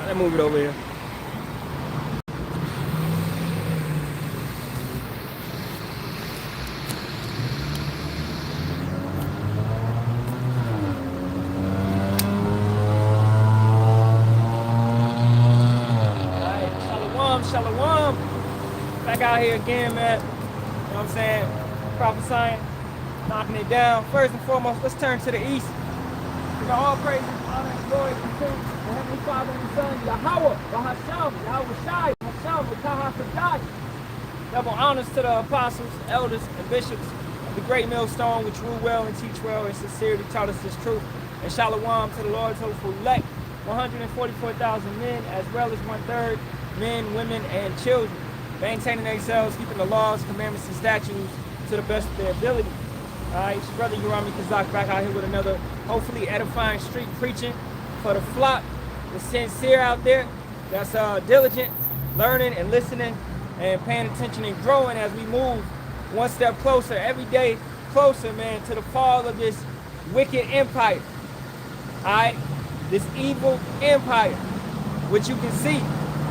Let's move it over here. Shalawam. Back out here again, man. You know what I'm saying? Prophesying, knocking it down. First and foremost, let's turn to the east. We got all praise, honor, and glory to the Heavenly Father and Son, Yahawah, Sham, Yahawashi, Sham, double honors to the apostles, elders, and bishops of the great millstone, which rule well and teach well and sincerity taught us this truth. And Shalawam to the Lord's hopeful elect, 144,000 men, as well as 1/3 men, women, and children, maintaining themselves, keeping the laws, commandments, and statutes to the best of their ability. All right, it's your brother Urami Kazak back out here with another hopefully edifying street preaching for the flock, the sincere out there that's diligent, learning and listening and paying attention and growing as we move one step closer, every day closer, man, to the fall of this wicked empire. All right, this evil empire, which you can see.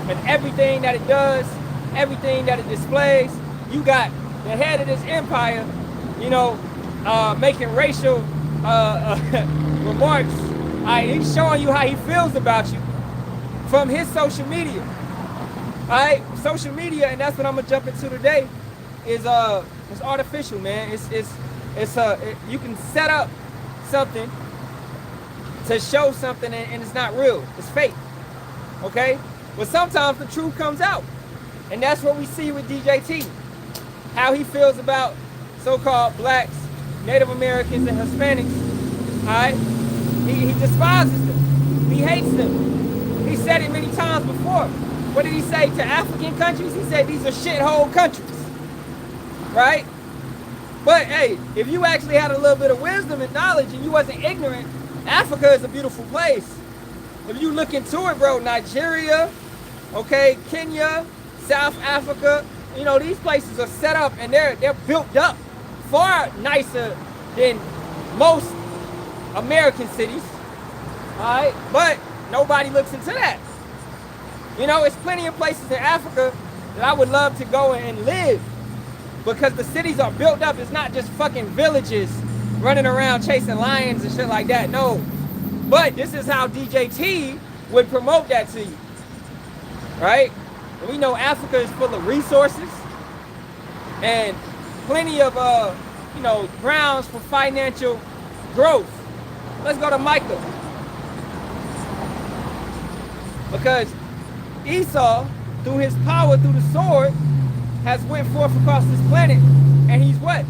And everything that it does, everything that it displays, you got the head of this empire, you know, making racial remarks. He's showing you how he feels about you from his social media. All right, social media, and that's what I'm gonna jump into today. It's artificial, man. You can set up something to show something, and it's not real. It's fake. Okay. But sometimes the truth comes out. And that's what we see with DJT. How he feels about so-called blacks, Native Americans, and Hispanics. All right? He despises them. He hates them. He said it many times before. What did he say to African countries? He said these are shithole countries. Right? But hey, if you actually had a little bit of wisdom and knowledge and you wasn't ignorant, Africa is a beautiful place. If you look into it, bro, Nigeria, okay, Kenya, South Africa, you know, these places are set up and they're built up far nicer than most American cities, all right? But nobody looks into that. You know, it's plenty of places in Africa that I would love to go and live because the cities are built up. It's not just fucking villages running around chasing lions and shit like that, no. But this is how DJT would promote that to you. Right? And we know Africa is full of resources and plenty of you know, grounds for financial growth. Let's go to Micah. Because Esau, through his power, through the sword, has went forth across this planet, and he's what?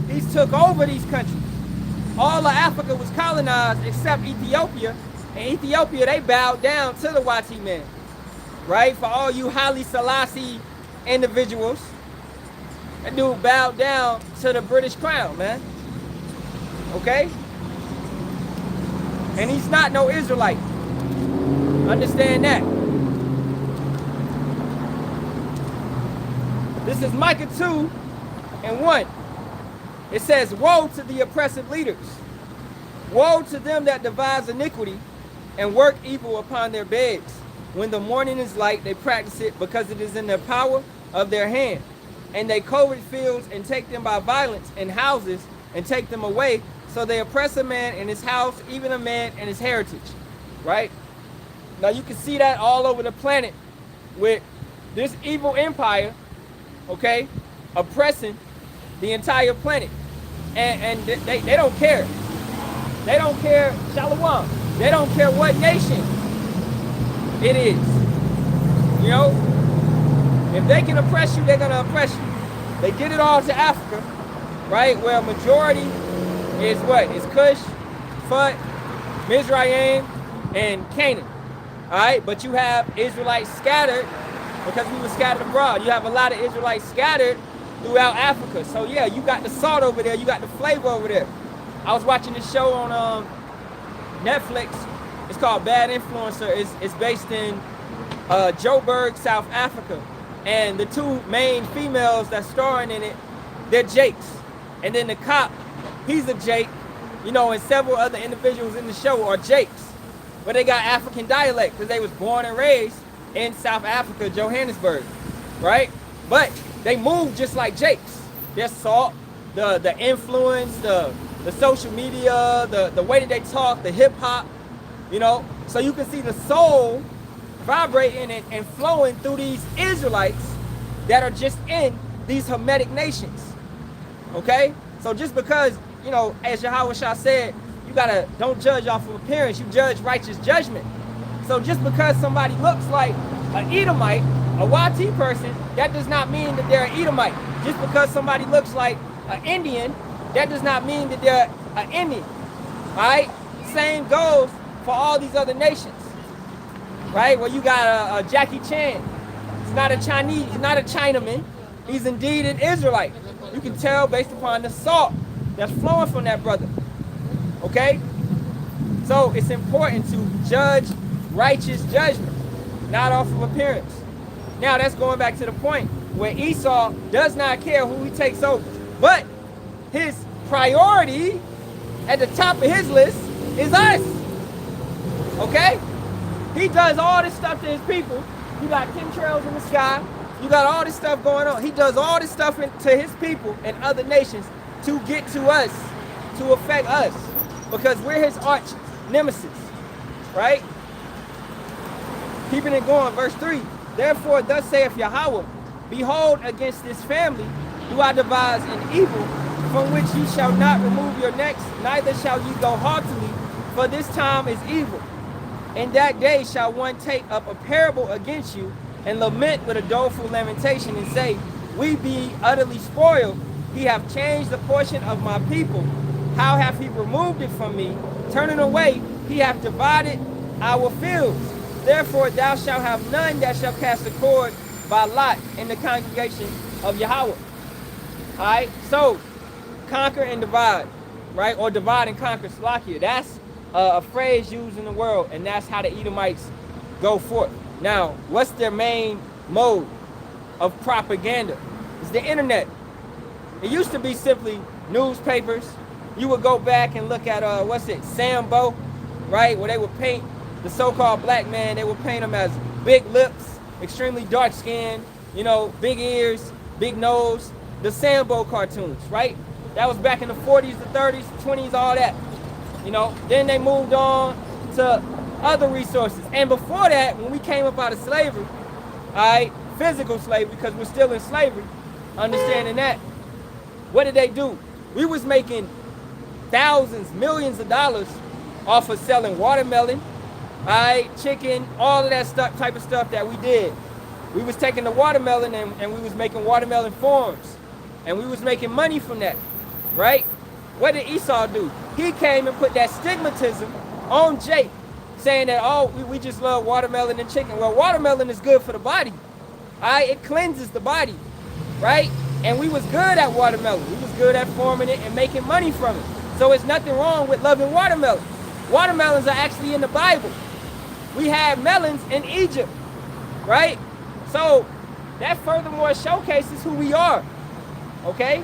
He's took over these countries. All of Africa was colonized except Ethiopia, and Ethiopia, they bowed down to the YT men. Right? For all you Haile Selassie individuals, that dude bowed down to the British crown, man. Okay? And he's not no Israelite. Understand that. This is Micah 2:1. It says, woe to the oppressive leaders. Woe to them that devise iniquity and work evil upon their beds. When the morning is light, they practice it because it is in the power of their hand. And they covert fields and take them by violence, and houses and take them away. So they oppress a man in his house, even a man in his heritage. Right? Now you can see that all over the planet with this evil empire, okay, oppressing the entire planet. And they don't care. They don't care, Shalawam. They don't care what nation it is. You know, if they can oppress you, they're gonna oppress you. They did it all to Africa, right? Where majority is what? It's Cush, Phut, Mizraim, and Canaan. All right, but you have Israelites scattered because we were scattered abroad. You have a lot of Israelites scattered throughout Africa. So yeah, you got the salt over there, you got the flavor over there. I was watching this show on Netflix. It's called Bad Influencer. It's based in Joburg, South Africa. And the two main females that's starring in it, they're Jakes. And then the cop, he's a Jake, you know, and several other individuals in the show are Jakes. but they got African dialect because they was born and raised in South Africa, Johannesburg, right? But they move just like Jakes. Their salt, the influence, the social media, the way that they talk, the hip hop, you know. So you can see the soul vibrating and flowing through these Israelites that are just in these Hamitic nations. Okay? So just because, you know, as Yahawashi said, you don't judge off of appearance, you judge righteous judgment. So just because somebody looks like an Edomite, a YT person, that does not mean that they're an Edomite. Just because somebody looks like an Indian, that does not mean that they're an Indian. Alright? Same goes for all these other nations. Right? Well, you got a Jackie Chan. He's not a Chinese, he's not a Chinaman. He's indeed an Israelite. You can tell based upon the salt that's flowing from that brother. Okay? So it's important to judge righteous judgment, not off of appearance. Now that's going back to the point where Esau does not care who he takes over. But his priority at the top of his list is us. Okay? He does all this stuff to his people. You got chemtrails in the sky. You got all this stuff going on. He does all this stuff to his people and other nations to get to us, to affect us, because we're his arch nemesis, right? Keeping it going, verse 3. Therefore, thus saith Yahawah, behold, against this family do I devise an evil, from which ye shall not remove your necks, neither shall ye go haughtily, for this time is evil. In that day shall one take up a parable against you, and lament with a doleful lamentation, and say, we be utterly spoiled. He hath changed the portion of my people. How hath he removed it from me? Turning away, he hath divided our fields. Therefore thou shalt have none that shall cast a cord by lot in the congregation of Yahawah. Alright, so conquer and divide, right? Or divide and conquer, Salakia. That's a phrase used in the world, and that's how the Edomites go forth. Now, what's their main mode of propaganda? It's the internet. It used to be simply newspapers. You would go back and look at, Sambo, right? Where they would paint the so-called black man, they would paint him as big lips, extremely dark skin, you know, big ears, big nose. The Sambo cartoons, right? That was back in the 40s, the 30s, 20s, all that. You know, then they moved on to other resources. And before that, when we came up out of slavery, physical slavery, because we're still in slavery, understanding that, what did they do? We was making thousands, millions of dollars off of selling watermelon, chicken, all of that stuff, type of stuff that we did. We was taking the watermelon and we was making watermelon forms. And we was making money from that, right? What did Esau do? He came and put that stigmatism on Jake, saying that, oh, we just love watermelon and chicken. Well, watermelon is good for the body. It cleanses the body, right? And we was good at watermelon. We was good at forming it and making money from it. So it's nothing wrong with loving watermelon. Watermelons are actually in the Bible. We had melons in Egypt, right? So that furthermore showcases who we are, okay?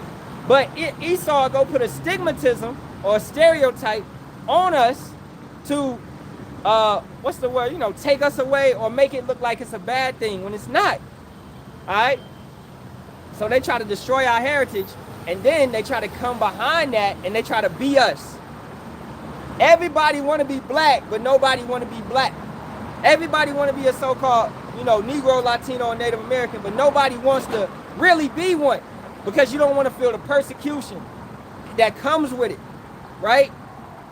But Esau go put a stigmatism or a stereotype on us to, what's the word? You know, take us away or make it look like it's a bad thing when it's not, all right? So they try to destroy our heritage, and then they try to come behind that and they try to be us. Everybody want to be black, but nobody want to be black. Everybody want to be a so-called, you know, Negro, Latino, or Native American, but nobody wants to really be one because you don't want to feel the persecution that comes with it, right?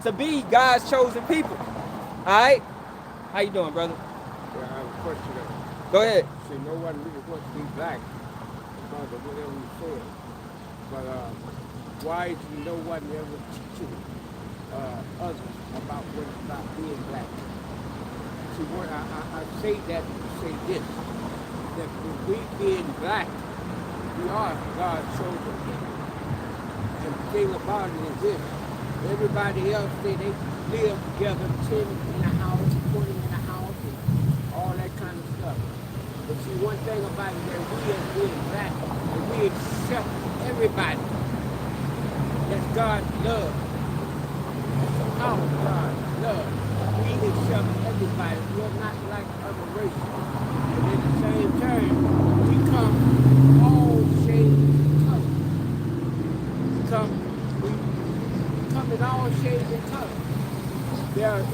To be God's chosen people. All right? How you doing, brother? Yeah, I have a question. Go ahead. See, no one really wants to be black because of whatever you said. But why do no one ever teaching others about what it's about being black? See, what I say that to say this, that when we being black, we are God's chosen people. And the thing about it is this, everybody else say they live together, 10 in a house, 20 in a house, and all that kind of stuff. But see, one thing about it, that we as being black, and we accept everybody. That's God's love. That's the power of God's love. We accept of everybody. We're not like other races. And at the same time, we come all shades and colors. We come in all shades and colors. There's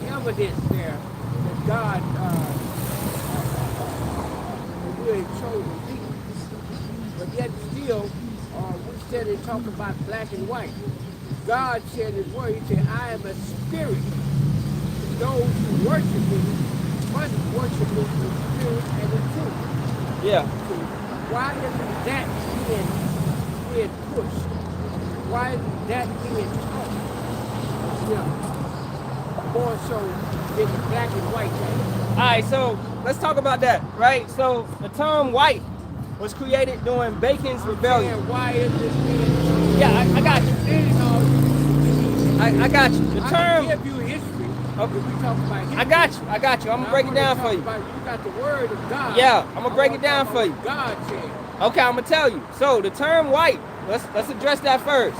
evidence there that God really chosen people. But yet still, we said they talk about black and white. God said in his word, he said, I am a spirit. Those who worship me must worship me in spirit and in truth. Yeah. So why isn't that being pushed? Why isn't that being taught? Yeah. More so than the black and white thing. All right, so let's talk about that, right? So the term white was created during Bacon's rebellion. Why is this being? Yeah, I got you. I got you. The term. I can give you history. Okay. We talk about history. I got you. I'm gonna break it down for you. You got the word of God. Yeah, I'm gonna break it down for you. God said. Okay, I'm gonna tell you. So the term white, let's address that first,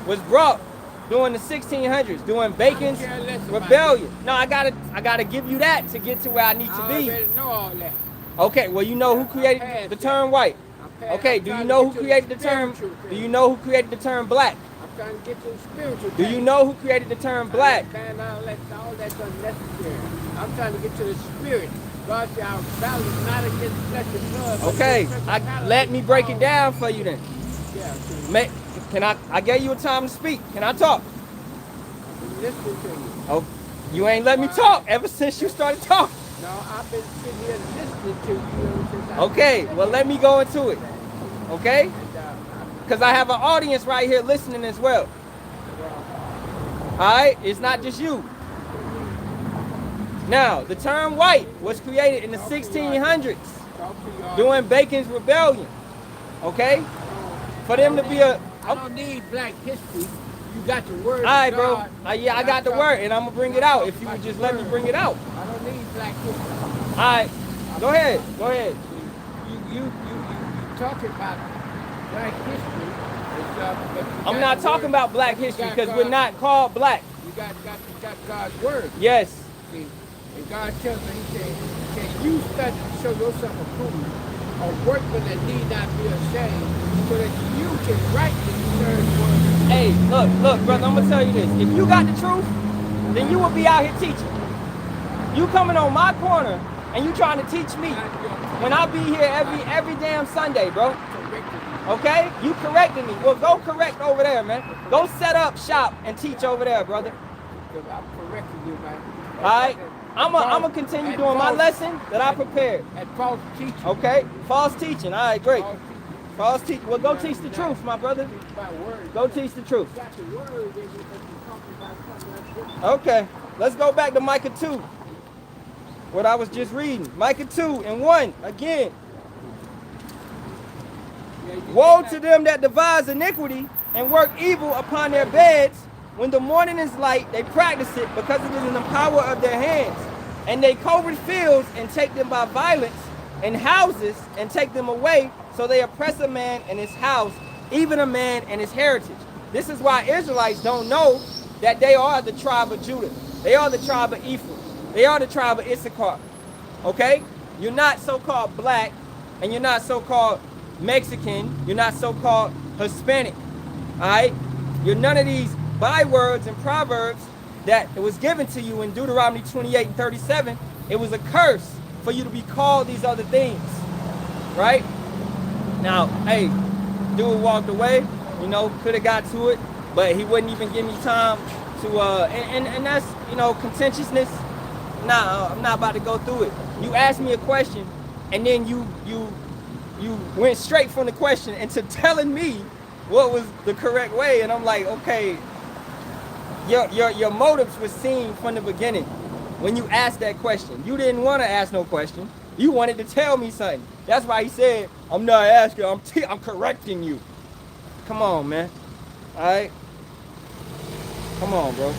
was brought during the 1600s, during Bacon's rebellion. No, I gotta give you that to get to where I need to be. I already know all that. Okay, well, you know who created the term white? Okay, do you know who created the term? Do you know who created the term black? I'm trying to get to the spiritual. Do you know who created the term black? Man, all that's unnecessary. I'm trying to get to the spirit. God said our battle is not against flesh and blood. Okay, let me break it down for you then. Yeah. Can I gave you a time to speak. Can I talk? I'm listening to you. Oh, you ain't let me talk ever since you started talking. No, I've been sitting here listening to you since I Okay, well, let me go into it. Okay? Because I have an audience right here listening as well. All right? It's not just you. Now, the term white was created in the 1600s during Bacon's rebellion. Okay? For them to be a... I don't need black history. You got the word. All right, bro. Yeah, I got the word, and I'm going to bring it out if you would just let me bring it out. I don't need black history. All right. Go ahead. You talking about black history. I'm not talking about black history because we're not called black. You got God's word. Yes. See, and God tells me, he said, can you study to show yourself approved, a workman that need not be ashamed, so that you can rightly discern the word. Hey, look, brother, I'm gonna tell you this. If you got the truth, then you will be out here teaching. You coming on my corner and you trying to teach me when I be here every damn Sunday, bro. Okay? You correcting me. Well, go correct over there, man. Go set up shop and teach over there, brother. I'm correcting you, man. All right? I'm gonna continue doing my lesson that I prepared. At false teaching. Okay? False teaching. All right, great. False teaching. Well, go teach the truth, my brother. Go teach the truth. Okay. Let's go back to Micah 2. What I was just reading. Micah 2:1. Again. Woe to them that devise iniquity and work evil upon their beds. When the morning is light, they practice it because it is in the power of their hands. And they covert fields and take them by violence, and houses and take them away. So they oppress a man and his house, even a man and his heritage. This is why Israelites don't know that they are the tribe of Judah. They are the tribe of Ephraim. They are the tribe of Issachar. Okay? You're not so-called black, and you're not so-called Mexican. You're not so-called Hispanic. All right? You're none of these bywords and proverbs that it was given to you in Deuteronomy 28:37. It was a curse for you to be called these other things. Right? Now, hey, dude walked away, you know, could have got to it, but he wouldn't even give me time to, and that's, you know, contentiousness. Nah, I'm not about to go through it. You asked me a question, and then you went straight from the question into telling me what was the correct way, and I'm like, okay, your motives were seen from the beginning when you asked that question. You didn't want to ask no question. You wanted to tell me something. That's why he said, I'm not asking, I'm correcting you. Come on, man. All right? Come on, bro.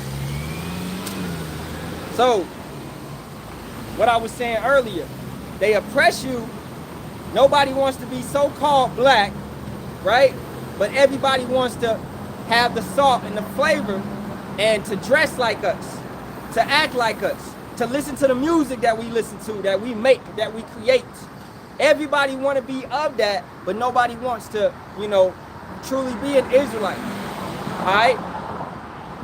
So, what I was saying earlier, they oppress you. Nobody wants to be so-called black, right? But everybody wants to have the salt and the flavor and to dress like us, to act like us. to listen to the music that we listen to, that we make, that we create. Everybody want to be of that, but nobody wants to, you know, truly be an Israelite. All right?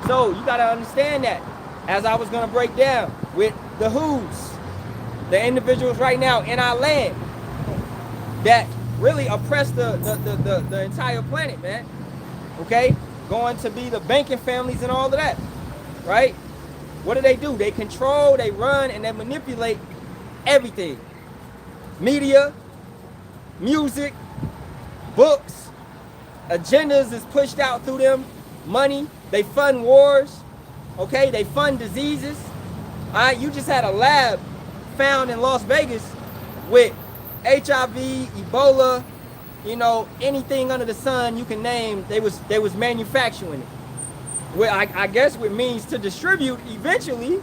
So you got to understand that, as I was going to break down with the who's, the individuals right now in our land that really oppress the entire planet, man. Okay? Going to be the banking families and all of that, right? What do? They control, they run, and they manipulate everything. Media, music, books, agendas is pushed out through them, money, they fund wars, okay? They fund diseases. All right, you just had a lab found in Las Vegas with HIV, Ebola, you know, anything under the sun you can name, they was manufacturing it. Well, I guess with means to distribute eventually,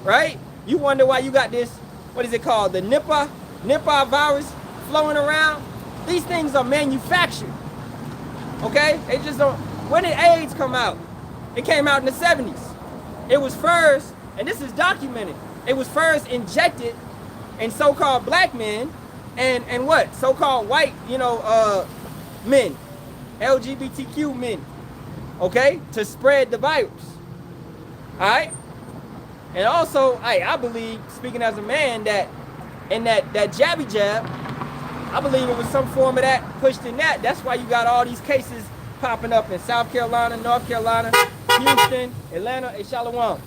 right? You wonder why you got this, what is it called? The Nipah virus flowing around. These things are manufactured, okay? They just don't, when did AIDS come out? It came out in the 70s. It was first, and this is documented, it was first injected in so-called black men and what? So-called white, you know, men, LGBTQ men, okay? To spread the virus, all right? And also, I believe, speaking as a man, that in that jabby jab, I believe it was some form of that pushed in that. That's why you got all these cases popping up in South Carolina, North Carolina, Houston, Atlanta, and Shalawam. All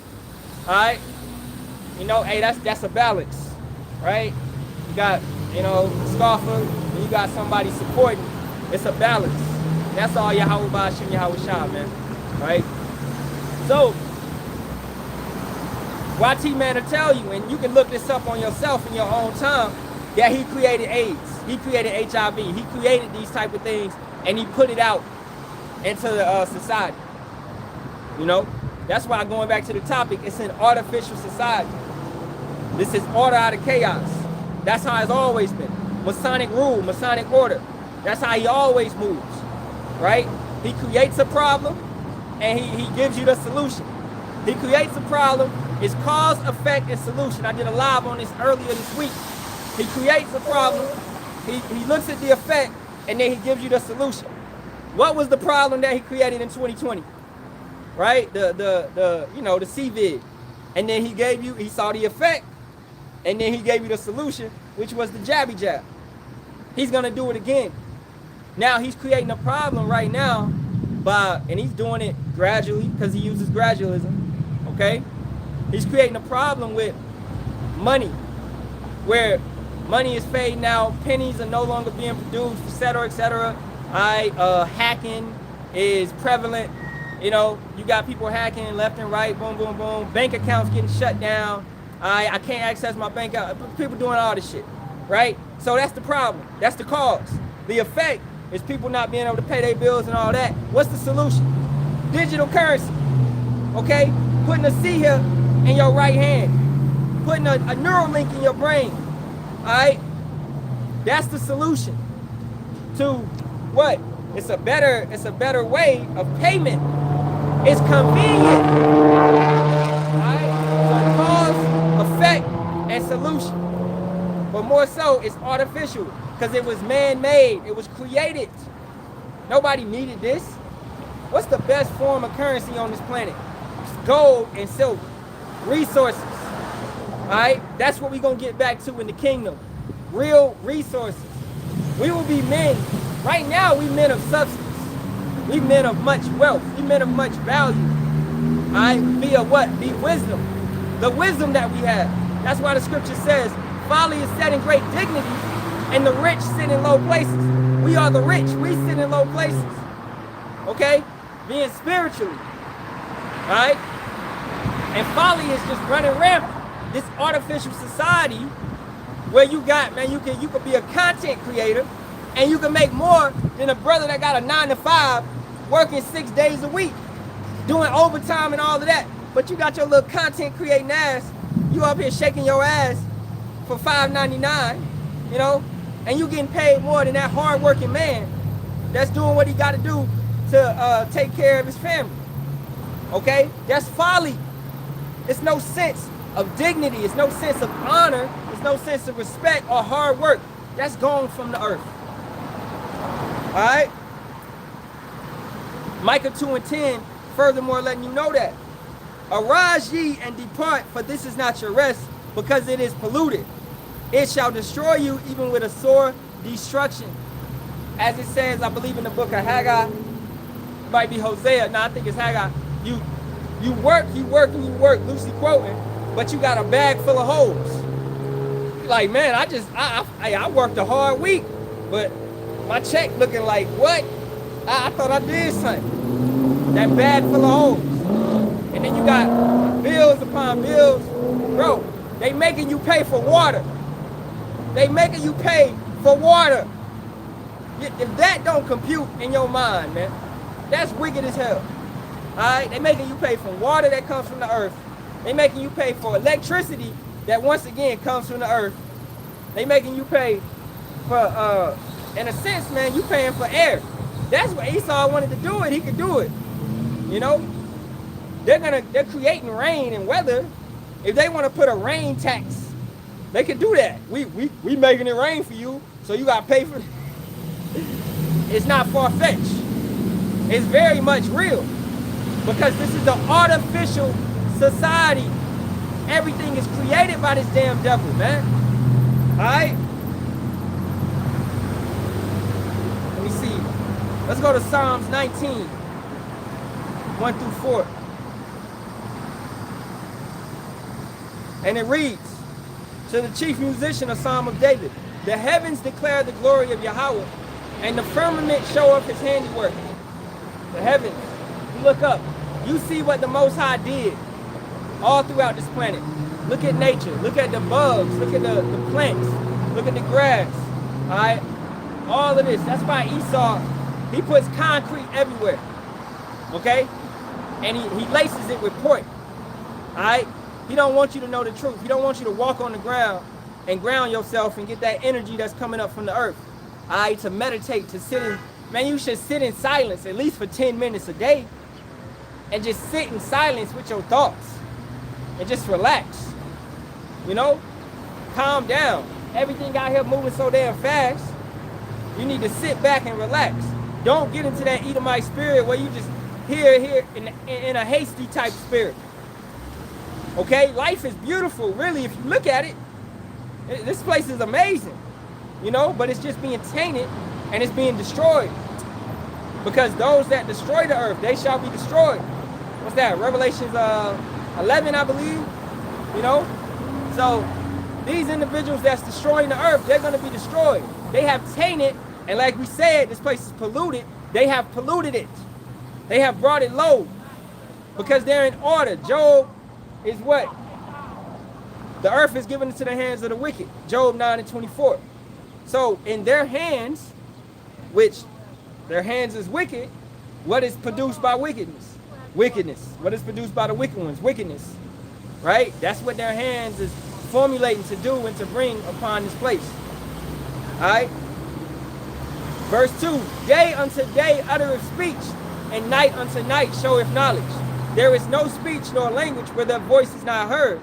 right? You know, hey, that's a balance, right? You got, you know, scoffer, and you got somebody supporting. It's a balance. That's all Yahawah and Yahawashi, man, right? So, YT man will tell you, and you can look this up on yourself in your own time, that he created AIDS, he created HIV, he created these type of things, and he put it out into the society. You know, that's why, going back to the topic, it's an artificial society. This is order out of chaos. That's how it's always been. Masonic rule, Masonic order. That's how he always moves, right? He creates a problem, and he gives you the solution. He creates a problem. It's cause, effect, and solution. I did a live on this earlier this week. He creates a problem, he looks at the effect, and then he gives you the solution. What was the problem that he created in 2020? Right? The you know, the CVID. And then he saw the effect, and then he gave you the solution, which was the jabby jab. He's gonna do it again. Now he's creating a problem right now and he's doing it gradually because he uses gradualism, okay? He's creating a problem with money, where money is fading out, pennies are no longer being produced, etc., etc. Hacking is prevalent. You know, you got people hacking left and right, boom, boom, boom. Bank accounts getting shut down. I can't access my bank account. People doing all this shit, right? So that's the problem. That's the cause. The effect is people not being able to pay their bills and all that. What's the solution? Digital currency, okay? Putting a C here in your right hand, putting a neural link in your brain, all right? That's the solution to what? It's a better way of payment. It's convenient, all right? So cause, effect, and solution. But more so, it's artificial because it was man-made. It was created. Nobody needed this. What's the best form of currency on this planet? It's gold and silver. Resources, all right? That's what we're going to get back to in the kingdom. Real resources. We will be men. Right now, we men of substance. We men of much wealth. We men of much value. All right? Via what? Via wisdom. The wisdom that we have. That's why the scripture says, folly is set in great dignity, and the rich sit in low places. We are the rich. We sit in low places. Okay? Being spiritually. All right? And folly is just running rampant. This artificial society where you got, man, you could be a content creator and you can make more than a brother that got a 9-to-5 working 6 days a week, doing overtime and all of that. But you got your little content creating ass. You up here shaking your ass for $5.99, you know, and you getting paid more than that hard-working man that's doing what he got to do to take care of his family. Okay? That's folly. It's no sense of dignity. It's no sense of honor. It's no sense of respect or hard work. That's gone from the earth. All right? Micah 2:10, furthermore letting you know that. Arise ye and depart, for this is not your rest, because it is polluted. It shall destroy you even with a sore destruction. As it says, I believe in the book of Haggai, might be Hosea, no, I think it's Haggai. You work, and you work, loosely quoting, but you got a bag full of holes. You're like, man, I worked a hard week, but my check looking like, what? I thought I did something. That bag full of holes. And then you got bills upon bills. Bro, they making you pay for water. They making you pay for water. If that don't compute in your mind, man, that's wicked as hell. Alright? They making you pay for water that comes from the earth. They making you pay for electricity that once again comes from the earth. They making you pay for, in a sense, man, you paying for air. That's what Esau wanted to do it. He could do it. You know? They're creating rain and weather. If they want to put a rain tax, they can do that. We making it rain for you, so you got to pay for it. It's not far-fetched. It's very much real. Because this is the artificial society. Everything is created by this damn devil, man. Alright? Let me see. Let's go to Psalms 19. 1 through 4. And it reads, to the chief musician, a psalm of David. The heavens declare the glory of Yahawah, and the firmament showeth his handiwork. The heavens, you look up, you see what the Most High did all throughout this planet. Look at nature, look at the bugs, look at the plants, look at the grass, all right? All of this, that's why Esau, he puts concrete everywhere, okay? And he laces it with pork, all right? He don't want you to know the truth. He don't want you to walk on the ground and ground yourself and get that energy that's coming up from the earth. All right, to meditate, to sit in, man, you should sit in silence at least for 10 minutes a day and just sit in silence with your thoughts and just relax, you know? Calm down. Everything out here moving so damn fast. You need to sit back and relax. Don't get into that Edomite spirit where you just here in a hasty type spirit. Okay, life is beautiful, really, if you look at it. This place is amazing, you know, but it's just being tainted and it's being destroyed. Because those that destroy the earth, they shall be destroyed. What's that? Revelations 11, I believe, you know? So these individuals that's destroying the earth, they're going to be destroyed. They have tainted, and like we said, this place is polluted. They have polluted it. They have brought it low because they're in order. Job is what? The earth is given into the hands of the wicked. Job 9:24. So in their hands, which their hands is wicked, what is produced by wickedness? Wickedness. What is produced by the wicked ones? Wickedness. Right? That's what their hands is formulating to do and to bring upon this place. Alright? Verse 2. Day unto day uttereth speech, and night unto night showeth knowledge. There is no speech nor language where their voice is not heard.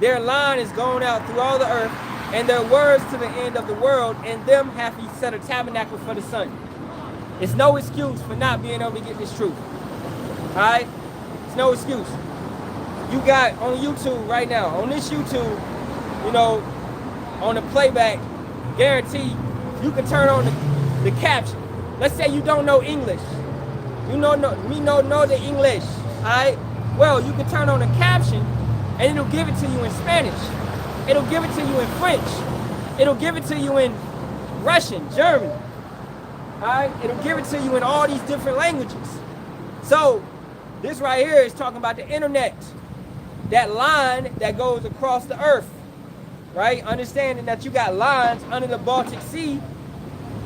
Their line is gone out through all the earth, and their words to the end of the world, and them hath he set a tabernacle for the sun. It's no excuse for not being able to get this truth. Alright? It's no excuse. You got on YouTube right now, on this YouTube, you know, on the playback, guarantee you can turn on the caption. Let's say you don't know English. You know the English. Alright? Well, you can turn on the caption and it'll give it to you in Spanish. It'll give it to you in French. It'll give it to you in Russian, German. Alright? It'll give it to you in all these different languages. So, this right here is talking about the internet. That line that goes across the earth. Right? Understanding that you got lines under the Baltic Sea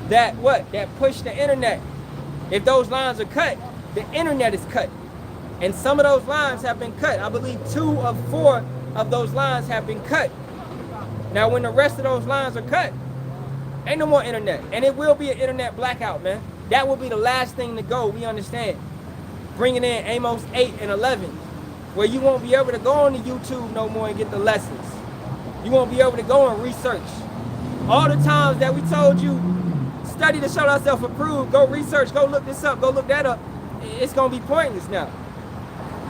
that what? That push the internet. If those lines are cut, the internet is cut. And some of those lines have been cut. I believe 2 of 4 of those lines have been cut. Now, when the rest of those lines are cut, ain't no more internet. And it will be an internet blackout, man. That will be the last thing to go, we understand. Bringing in Amos 8 and 11. where you won't be able to go on the YouTube no more and get the lessons. You won't be able to go and research. All the times that we told you, study to show thyself approved, go research, go look this up, go look that up, it's going to be pointless now.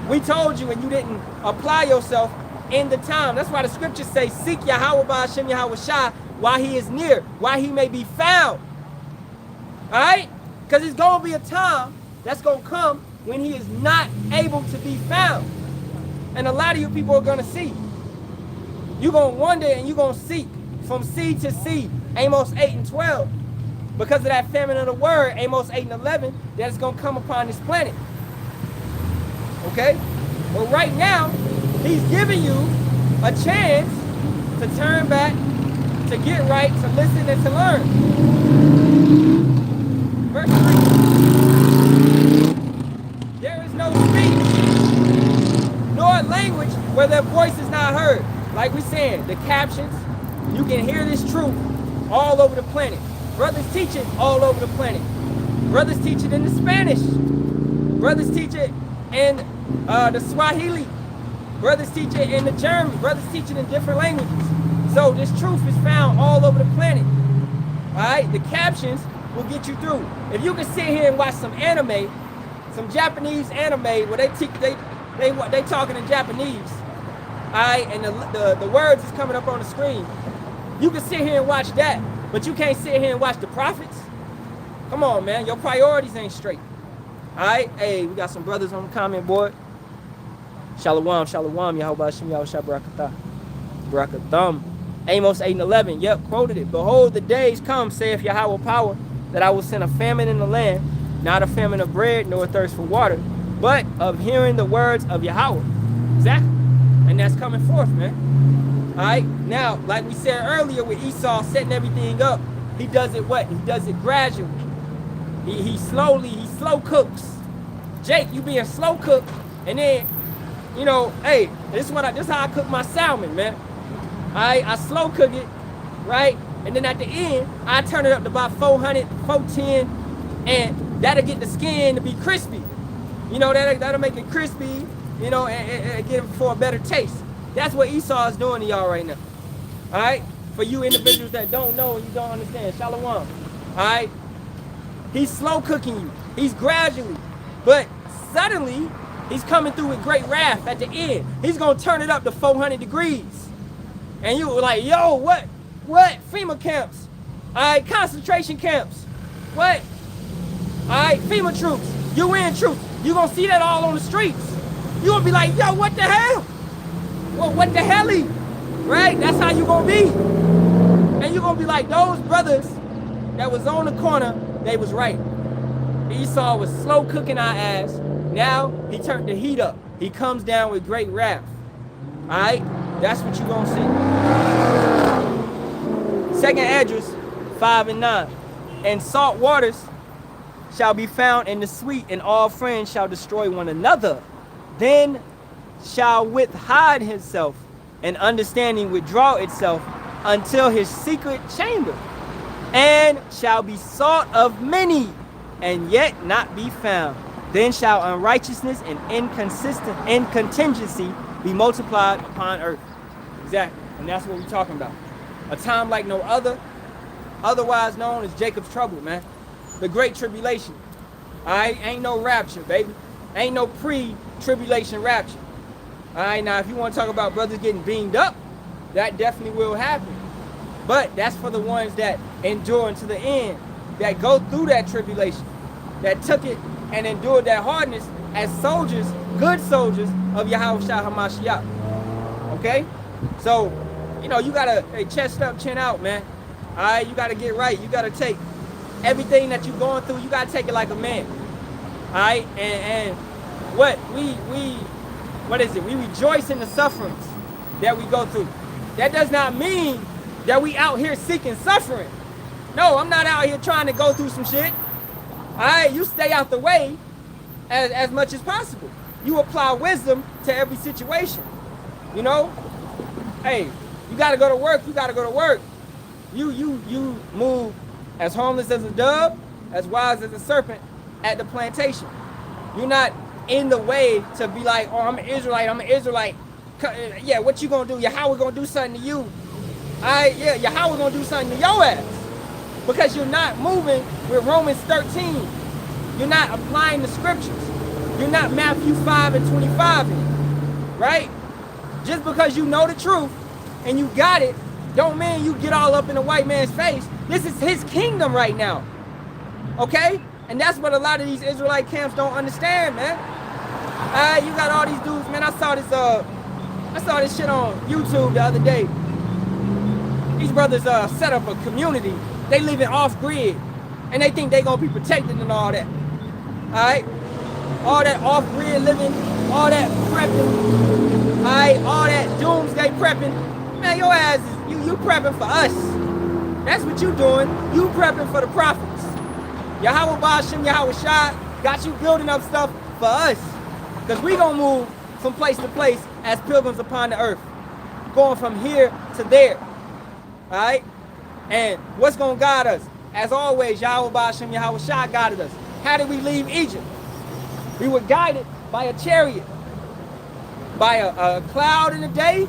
We told you and you didn't apply yourself in the time. That's why the scriptures say, seek Yahawah by Hashem Yahawashi while he is near, while he may be found. All right? Because it's going to be a time that's going to come when he is not able to be found. And a lot of you people are going to see. You're going to wonder and you're going to seek from seed to seed. Amos 8 and 12. Because of that famine of the word, Amos 8 and 11, that's going to come upon this planet. Okay? But right now, he's giving you a chance to turn back, to get right, to listen, and to learn. Verse 3. There is no speech, nor language where their voice is not heard. Like we saying, the captions, you can hear this truth all over the planet. Brothers teach it all over the planet. Brothers teach it in the Spanish. Brothers teach it in the Swahili. Brothers teach it in the German. Brothers teach it in different languages. So this truth is found all over the planet. All right, the captions will get you through. If you can sit here and watch some anime, some Japanese anime where they talking in Japanese, all right, and the words is coming up on the screen. You can sit here and watch that, but you can't sit here and watch the prophets. Come on, man, your priorities ain't straight. All right, hey, we got some brothers on the comment board. Shalawam, Shalawam, Yahawashi, Yahawashi, Barak. Amos 8 and 11, yep, quoted it. Behold, the days come, saith Yahawah power, that I will send a famine in the land, not a famine of bread, nor a thirst for water, but of hearing the words of Yahawah. Exactly. And that's coming forth, man. All right, now, like we said earlier with Esau setting everything up, he does it what? He does it gradually. He slow cooks. Jake, you being slow cooked, and then, you know, hey, this is how I cook my salmon, man. I slow cook it, right? And then at the end, I turn it up to about 400, 410, and that'll get the skin to be crispy. You know, that'll make it crispy, you know, and get it for a better taste. That's what Esau is doing to y'all right now. All right? For you individuals that don't know and you don't understand, Shalawam. All right? He's slow cooking you. He's gradually. But suddenly, he's coming through with great wrath at the end. He's going to turn it up to 400 degrees. And you were like, yo, what? FEMA camps. All right, concentration camps. What? All right, FEMA troops, UN troops. You gonna see that all on the streets. You gonna be like, yo, what the hell? Well, what the helly? Right? That's how you gonna be. And you gonna be like, those brothers that was on the corner, they was right. Esau was slow cooking our ass. Now he turned the heat up. He comes down with great wrath. All right? That's what you're going to see. Second address, 5 and 9. And salt waters shall be found in the sweet, and all friends shall destroy one another. Then shall wit hide himself, and understanding withdraw itself until his secret chamber, and shall be sought of many, and yet not be found. Then shall unrighteousness and incontingency be multiplied upon earth. Exactly, and that's what we're talking about. A time like no other, otherwise known as Jacob's trouble, man. The great tribulation. All right, ain't no rapture, baby. Ain't no pre-tribulation rapture. All right, now if you want to talk about brothers getting beamed up, that definitely will happen. But that's for the ones that endure unto the end, that go through that tribulation, that took it and endured that hardness as soldiers, good soldiers of Yahawashi HaMashiach. Okay? So, you know, you gotta chest up, chin out, man. All right, you gotta get right. You gotta take everything that you're going through, you gotta take it like a man. All right? And what we rejoice in the sufferings that we go through. That does not mean that we out here seeking suffering. No, I'm not out here trying to go through some shit. All right, you stay out the way as much as possible. You apply wisdom to every situation. You know, hey, you gotta go to work. You gotta go to work. You move as harmless as a dove, as wise as a serpent at the plantation. You're not in the way to be like, oh, I'm an Israelite. Yeah, what you gonna do? Yahawah gonna do something to you. Yeah, Yahawah gonna do something to your ass. Because you're not moving with Romans 13. You're not applying the scriptures. You're not Matthew 5 and 25 in it, right? Just because you know the truth and you got it, don't mean you get all up in the white man's face. This is his kingdom right now, okay? And that's what a lot of these Israelite camps don't understand, man. You got all these dudes, man. I saw this shit on YouTube the other day. These brothers set up a community. They living off grid, and they think they gonna be protected and all that. All right, all that off grid living, all that prepping, all right, all that doomsday prepping. Man, your ass is you prepping for us. That's what you doing. You prepping for the prophets. Yahawah Bashim, Yahawashi got you building up stuff for us, because we gonna move from place to place as pilgrims upon the earth, going from here to there. All right. And what's going to guide us? As always, Yahawah Bashim, Yahawashi guided us. How did we leave Egypt? We were guided by a chariot, by a cloud in the day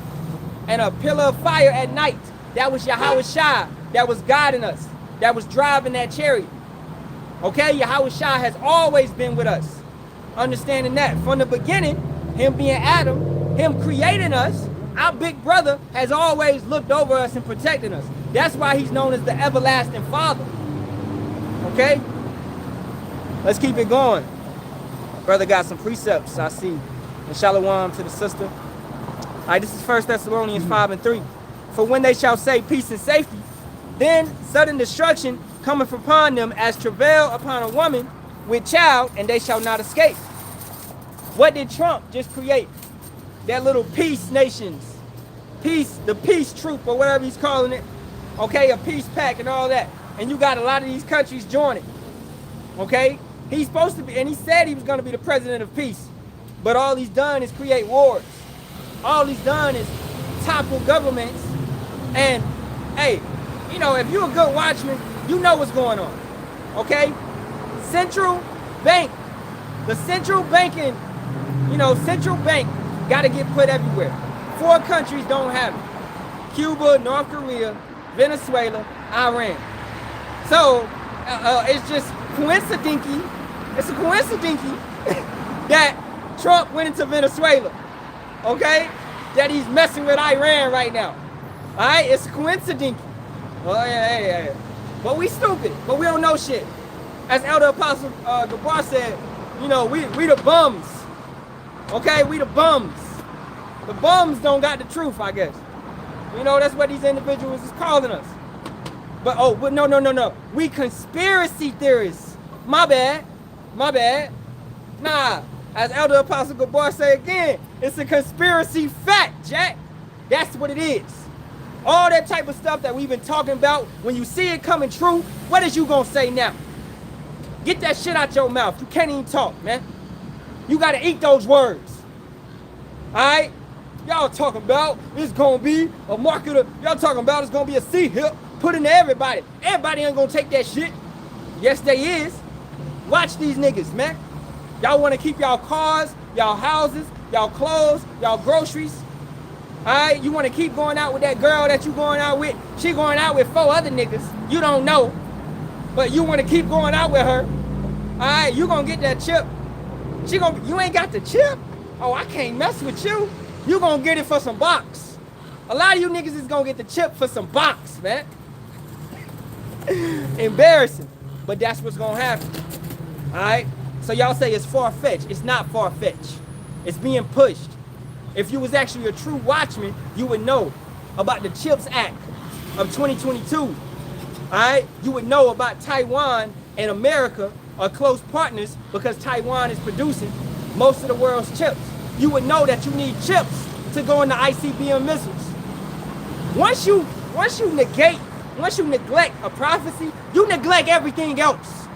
and a pillar of fire at night. That was Yahawashi that was guiding us, that was driving that chariot. Okay, Yahawashi has always been with us. Understanding that from the beginning, him being Adam, him creating us, our big brother has always looked over us and protected us. That's why he's known as the everlasting Father. Okay? Let's keep it going. Brother got some precepts, I see. And Shalawam to the sister. All right, this is 1 Thessalonians 5 and 3. For when they shall say peace and safety, then sudden destruction cometh upon them as travail upon a woman with child, and they shall not escape. What did Trump just create? That little peace nations. Peace, the peace troop or whatever he's calling it. Okay, a peace pack and all that. And you got a lot of these countries joining. Okay? He's supposed to be, and he said he was going to be the president of peace. But all he's done is create wars. All he's done is topple governments. And, hey, you know, if you're a good watchman, you know what's going on. Okay? Central bank. The central banking, you know, central bank got to get put everywhere. 4 countries don't have it. Cuba, North Korea, Venezuela, Iran. So, it's just coincidental. It's a coincidence that Trump went into Venezuela. Okay? That he's messing with Iran right now. Alright? It's a coincidence. Oh, yeah. But we stupid. But we don't know shit. As Elder Apostle Gabar said, you know, we the bums. Okay? We the bums. The bums don't got the truth, I guess. You know, that's what these individuals is calling us. But, no. We conspiracy theorists. My bad. Nah, as Elder Apostle Gabar say again, it's a conspiracy fact, Jack. That's what it is. All that type of stuff that we've been talking about, when you see it coming true, what is you gonna say now? Get that shit out your mouth. You can't even talk, man. You gotta eat those words. Alright? Y'all talking about it's gonna be a marketer. Y'all talking about it's gonna be a C-hip put into everybody. Everybody ain't gonna take that shit. Yes, they is. Watch these niggas, man. Y'all wanna keep y'all cars, y'all houses, y'all clothes, y'all groceries. Alright, you wanna keep going out with that girl that you going out with. She going out with 4 other niggas. You don't know. But you wanna keep going out with her. Alright, you gonna get that chip. You ain't got the chip? Oh, I can't mess with you. You gonna get it for some box. A lot of you niggas is gonna get the chip for some box, man. Embarrassing. But that's what's gonna happen. Alright? So y'all say it's far-fetched. It's not far-fetched. It's being pushed. If you was actually a true watchman, you would know about the CHIPS Act of 2022. Alright? You would know about Taiwan and America are close partners because Taiwan is producing most of the world's chips. You would know that you need chips to go into ICBM missiles. Once you neglect a prophecy, you neglect everything else.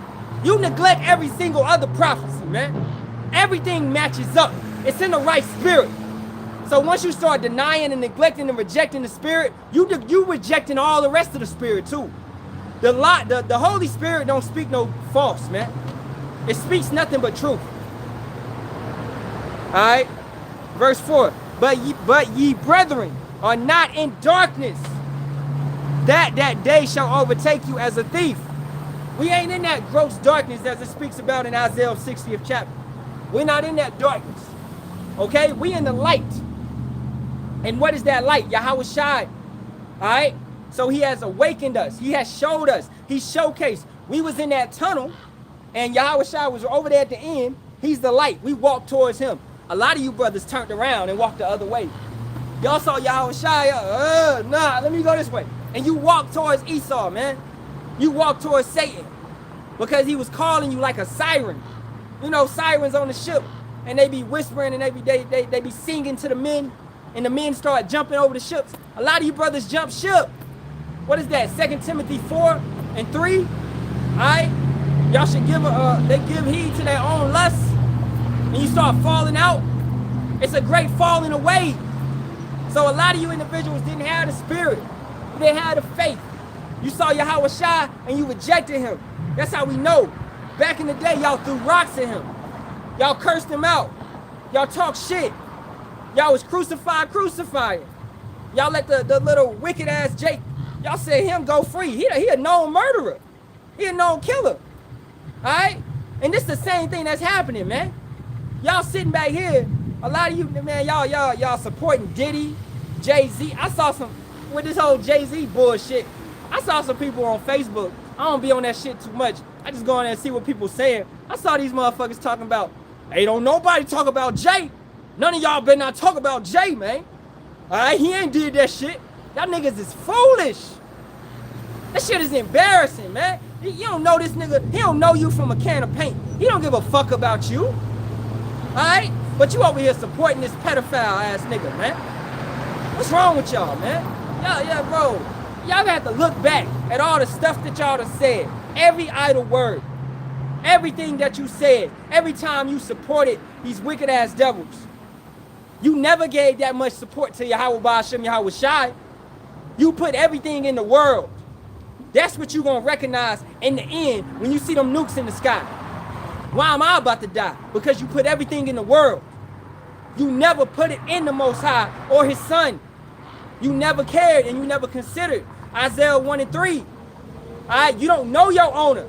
You neglect every single other prophecy, man. Everything matches up. It's in the right spirit. So once you start denying and neglecting and rejecting the spirit, you rejecting all the rest of the spirit too. The Holy Spirit don't speak no false, man. It speaks nothing but truth. right? Verse 4. But ye brethren are not in darkness, that day shall overtake you as a thief. We ain't in that gross darkness as it speaks about in Isaiah 60th chapter. We're not in that darkness. Okay? We in the light. And what is that light? Yahawashi. Alright? So he has awakened us. He has showed us. He showcased. We was in that tunnel, and Yahawashi was over there at the end. He's the light. We walked towards him. A lot of you brothers turned around and walked the other way. Y'all saw Yahawashi, nah, let me go this way. And you walked towards Esau, man. You walked towards Satan. Because he was calling you like a siren. You know, sirens on the ship. And they be whispering and they be singing to the men. And the men start jumping over the ships. A lot of you brothers jump ship. What is that? 2 Timothy 4 and 3. Alright? Y'all should they give heed to their own lusts. And you start falling out. It's a great falling away. So a lot of you individuals didn't have the spirit. They had the faith. You saw Yahawashi and you rejected him. That's how we know. Back in the day, y'all threw rocks at him. Y'all cursed him out. Y'all talk shit. Y'all was crucifying. Y'all let the little wicked ass Jake, y'all said him go free. He a known murderer. He a known killer. Alright? And this the same thing that's happening, man. Y'all sitting back here, a lot of you, man, y'all supporting Diddy, Jay-Z. I saw some, with this whole Jay-Z bullshit, I saw some people on Facebook. I don't be on that shit too much. I just go in there and see what people saying. I saw these motherfuckers talking about, hey, don't nobody talk about Jay. None of y'all better not talk about Jay, man. Alright, he ain't did that shit. Y'all niggas is foolish. That shit is embarrassing, man. You don't know this nigga. He don't know you from a can of paint. He don't give a fuck about you. Alright? But you over here supporting this pedophile ass nigga, man. What's wrong with y'all, man? Y'all, bro. Y'all got to look back at all the stuff that y'all done said. Every idle word. Everything that you said. Every time you supported these wicked ass devils. You never gave that much support to Yahawah Shem Yahawashi. You put everything in the world. That's what you gonna recognize in the end when you see them nukes in the sky. Why am I about to die? Because you put everything in the world. You never put it in the Most High or his son. You never cared and you never considered. Isaiah 1 and 3. Alright, you don't know your owner.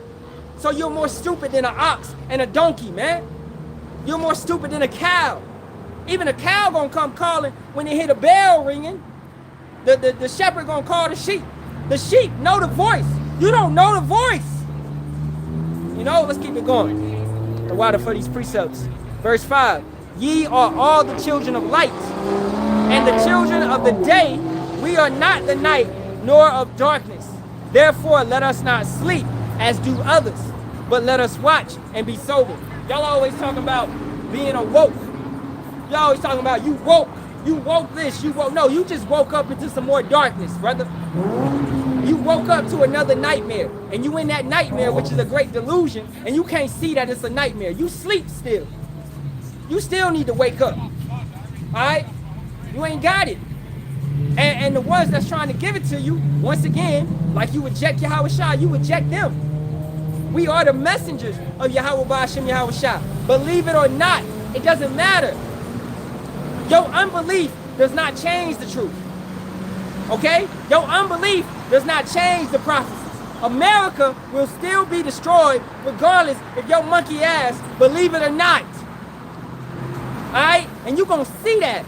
So you're more stupid than an ox and a donkey, man. You're more stupid than a cow. Even a cow gonna come calling when they hear the bell ringing. The shepherd gonna call the sheep. The sheep know the voice. You don't know the voice. You know, let's keep it going. The water for these precepts. Verse 5. Ye are all the children of light, and the children of the day. We are not the night, nor of darkness. Therefore, let us not sleep, as do others, but let us watch and be sober. Y'all always talking about being awoke. Y'all always talking about you woke this, you woke. No, you just woke up into some more darkness, brother. You woke up to another nightmare, and you in that nightmare, which is a great delusion, and you can't see that it's a nightmare. You sleep still. You still need to wake up. All right? You ain't got it. And the ones that's trying to give it to you, once again, like you reject Yahawashi, you reject them. We are the messengers of Yahawah Shem Yahawashi. Believe it or not, it doesn't matter. Your unbelief does not change the truth. Okay? Your unbelief does not change the prophecies. America will still be destroyed regardless if your monkey ass believe it or not. Alright? And you're going to see that.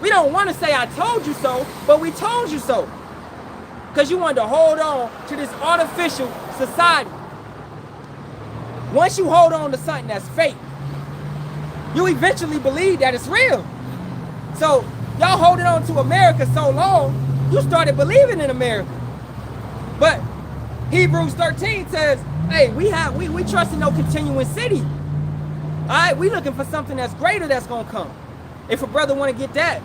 We don't want to say I told you so, but we told you so. Because you wanted to hold on to this artificial society. Once you hold on to something that's fake, you eventually believe that it's real. So, y'all holding on to America so long, you started believing in America. But Hebrews 13 says, hey, we trust in no continuing city. All right, we looking for something that's greater that's going to come. If a brother want to get that.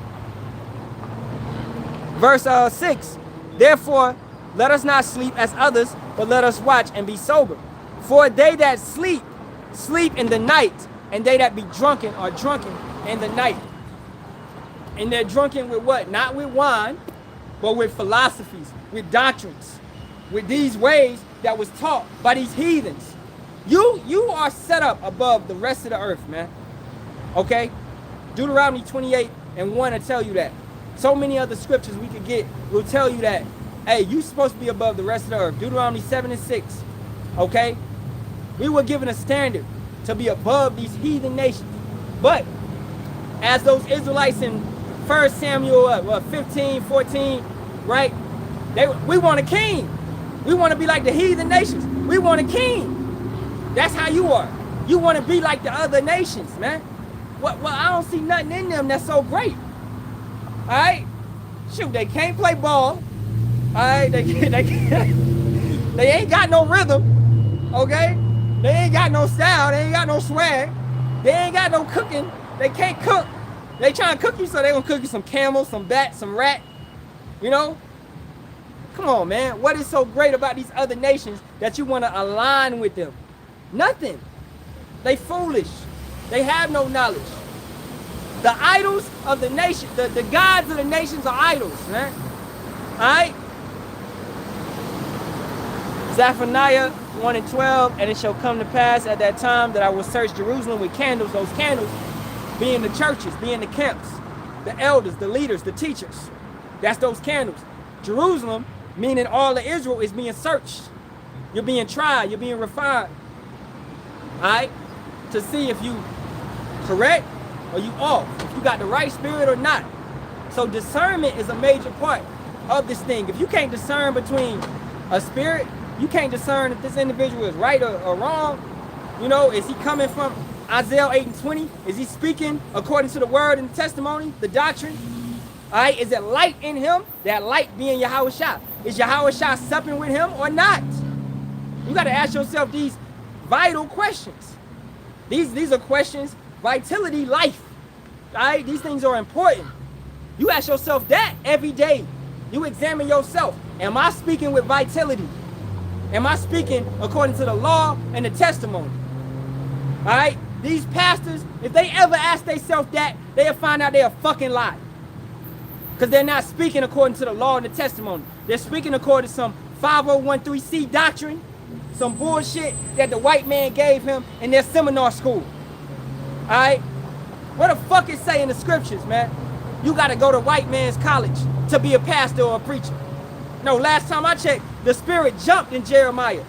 Verse 6, therefore, let us not sleep as others, but let us watch and be sober. For they that sleep, sleep in the night, and they that be drunken are drunken in the night. And they're drunken with what? Not with wine, but with philosophies, with doctrines, with these ways that was taught by these heathens. You are set up above the rest of the earth, man. Okay? Deuteronomy 28:1 will tell you that. So many other scriptures we could get will tell you that, hey, you supposed to be above the rest of the earth. Deuteronomy 7:6, okay? We were given a standard to be above these heathen nations. But as those Israelites in 1 Samuel 15, 14, right? We want a king. We want to be like the heathen nations. We want a king. That's how you are. You want to be like the other nations, man. Well, I don't see nothing in them that's so great. All right? Shoot, they can't play ball. All right? They ain't got no rhythm, okay? They ain't got no style. They ain't got no swag. They ain't got no cooking. They can't cook. They trying to cook you, so they gonna cook you some camel, some bat, some rat. You know? Come on, man. What is so great about these other nations that you want to align with them? Nothing. They foolish. They have no knowledge. The idols of the nation, the gods of the nations are idols, man. All right? Zephaniah 1:12, and it shall come to pass at that time that I will search Jerusalem with candles, those candles being the churches, being the camps, the elders, the leaders, the teachers. That's those candles. Jerusalem, meaning all of Israel, is being searched. You're being tried, you're being refined. All right? To see if you correct or you off, if you got the right spirit or not. So discernment is a major part of this thing. If you can't discern between a spirit, you can't discern if this individual is right or wrong. You know, is he coming from Isaiah 8:20? Is he speaking according to the word and the testimony, the doctrine? All right, is it light in him? That light being Yahawashi. Is Yahawashi supping with him or not? You got to ask yourself these vital questions. These are questions, vitality, life. All right, these things are important. You ask yourself that every day. You examine yourself. Am I speaking with vitality? Am I speaking according to the law and the testimony? All right, these pastors, if they ever ask themselves that, they'll find out they're a fucking lie. Because they're not speaking according to the law and the testimony. They're speaking according to some 5013C doctrine, some bullshit that the white man gave him in their seminar school. All right? What the fuck it say in the scriptures, man? You got to go to white man's college to be a pastor or a preacher. No, last time I checked, the spirit jumped in Jeremiah.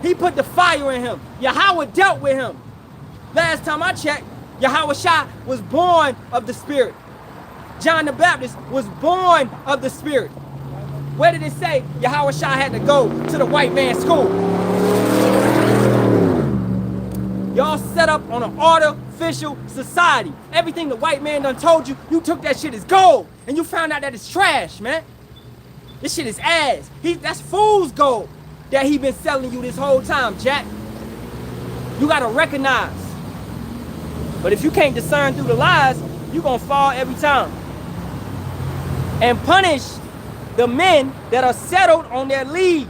He put the fire in him. Yahawah dealt with him. Last time I checked, Yahawashi was born of the spirit. John the Baptist was born of the spirit. Where did it say Yahawashi had to go to the white man's school? Y'all set up on an artificial society. Everything the white man done told you, you took that shit as gold. And you found out that it's trash, man. This shit is ass. That's fool's gold that he been selling you this whole time, Jack. You gotta recognize. But if you can't discern through the lies, you gonna fall every time. And punish the men that are settled on their liege,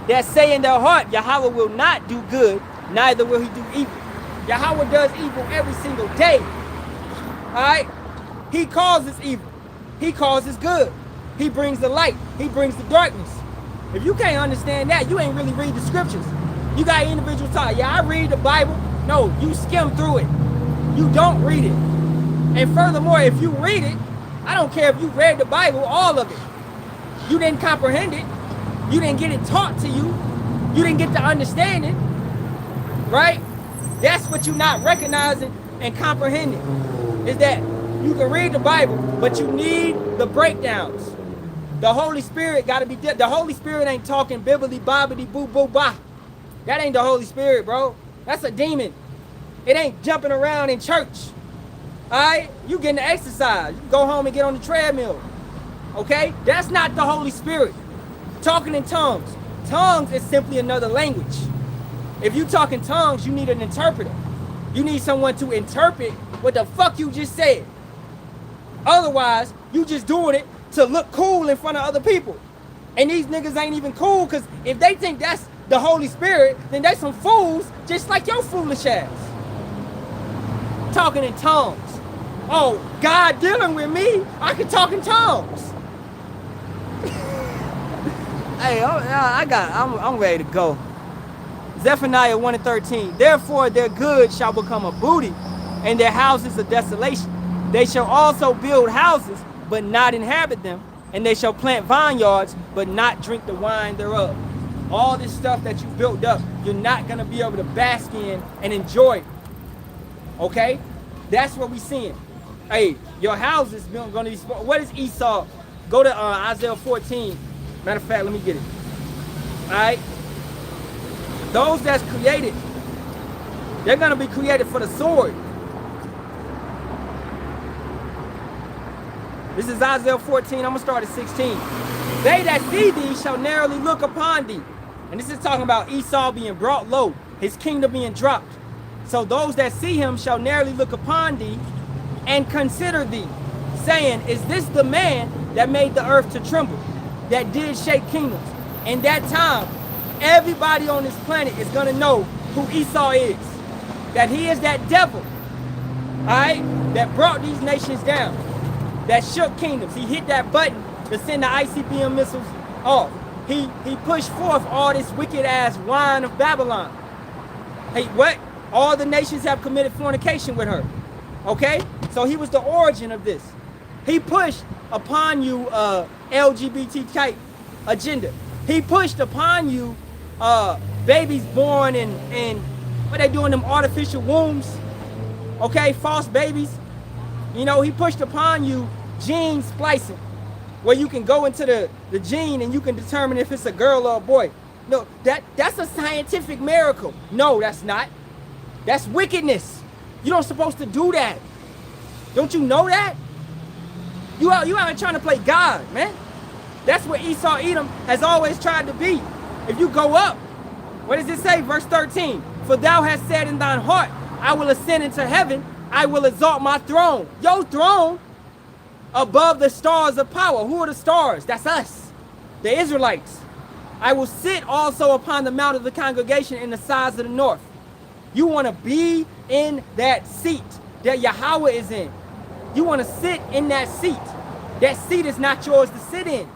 that say in their heart, Yahawah will not do good, neither will he do evil. Yahawah does evil every single day. Alright? He causes evil. He causes good. He brings the light. He brings the darkness. If you can't understand that, you ain't really read the scriptures. You got individuals talking, yeah, I read the Bible. No, you skim through it. You don't read it. And furthermore, if you read it, I don't care if you read the Bible, all of it. You didn't comprehend it. You didn't get it taught to you. You didn't get to understand it. Right? That's what you're not recognizing and comprehending. Is that you can read the Bible, but you need the breakdowns. The Holy Spirit got to be, the Holy Spirit ain't talking bibbly bobbity boo boo bah. That ain't the Holy Spirit, bro. That's a demon. It ain't jumping around in church. Alright? You getting the exercise. You go home and get on the treadmill. Okay? That's not the Holy Spirit. Talking in tongues. Tongues is simply another language. If you talk in tongues, you need an interpreter. You need someone to interpret what the fuck you just said. Otherwise, you just doing it to look cool in front of other people. And these niggas ain't even cool, because if they think that's the Holy Spirit, then they some fools just like your foolish ass. Talking in tongues. Oh, God dealing with me, I can talk in tongues. Hey, I'm ready to go. Zephaniah 1:13. Therefore their good shall become a booty, and their houses a desolation. They shall also build houses, but not inhabit them. And they shall plant vineyards, but not drink the wine thereof. All this stuff that you built up, you're not going to be able to bask in and enjoy it. Okay? That's what we're seeing. Hey, your house is going to be... What is Esau? Go to Isaiah 14. Matter of fact, let me get it. All right? Those that's created, they're going to be created for the sword. This is Isaiah 14. I'm going to start at 16. They that see thee shall narrowly look upon thee. And this is talking about Esau being brought low, his kingdom being dropped. So those that see him shall narrowly look upon thee and consider thee, saying, is this the man that made the earth to tremble, that did shake kingdoms? In that time, everybody on this planet is going to know who Esau is. That he is that devil, all right, that brought these nations down, that shook kingdoms. He hit that button to send the ICBM missiles off. He pushed forth all this wicked ass wine of Babylon. Hey, what? All the nations have committed fornication with her. Okay? So he was the origin of this. He pushed upon you LGBT type agenda. He pushed upon you babies born in what they doing, them artificial wombs. Okay, false babies. You know, he pushed upon you gene splicing, where you can go into the gene and you can determine if it's a girl or a boy. No, that's a scientific miracle. No, that's not. That's wickedness. You don't supposed to do that. Don't you know that? You out trying to play God, man. That's what Esau Edom has always tried to be. If you go up, what does it say? Verse 13. For thou hast said in thine heart, I will ascend into heaven. I will exalt my throne. Your throne above the stars of power. Who are the stars? That's us, the Israelites. I will sit also upon the mount of the congregation in the sides of the north. You want to be in that seat that Yahawah is in. You want to sit in that seat. That seat is not yours to sit in.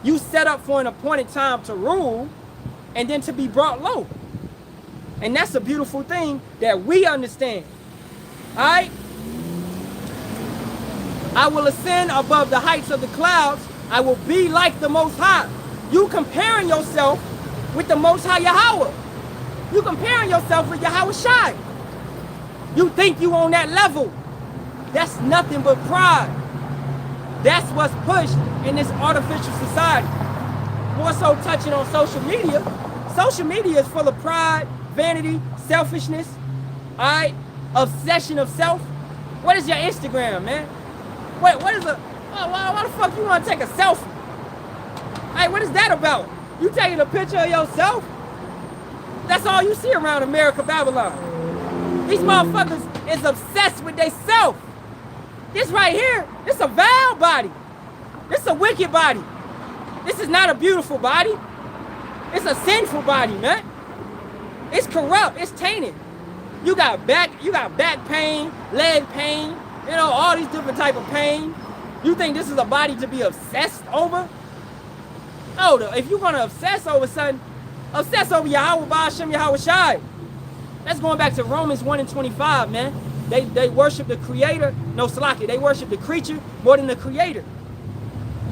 You set up for an appointed time to rule and then to be brought low. And that's a beautiful thing that we understand. All right? I will ascend above the heights of the clouds. I will be like the Most High. You comparing yourself with the Most High Yahawah. You comparing yourself with Yahawashi. You think you on that level. That's nothing but pride. That's what's pushed in this artificial society. More so touching on social media. Social media is full of pride, vanity, selfishness, all right? Obsession of self. What is your Instagram, man? What is why the fuck you want to take a selfie? Hey, what is that about? You taking a picture of yourself? That's all you see around America, Babylon. These motherfuckers is obsessed with they self. This right here, this a vile body. This a wicked body. This is not a beautiful body. It's a sinful body, man. It's corrupt, it's tainted. You got back pain, leg pain, you know, all these different type of pain. You think this is a body to be obsessed over? No, if you're gonna obsess over something, obsess over Yahawah, Hashem, Yahawashi. That's going back to Romans 1:25, man. They worship the creator, no Salaki, they worship the creature more than the creator.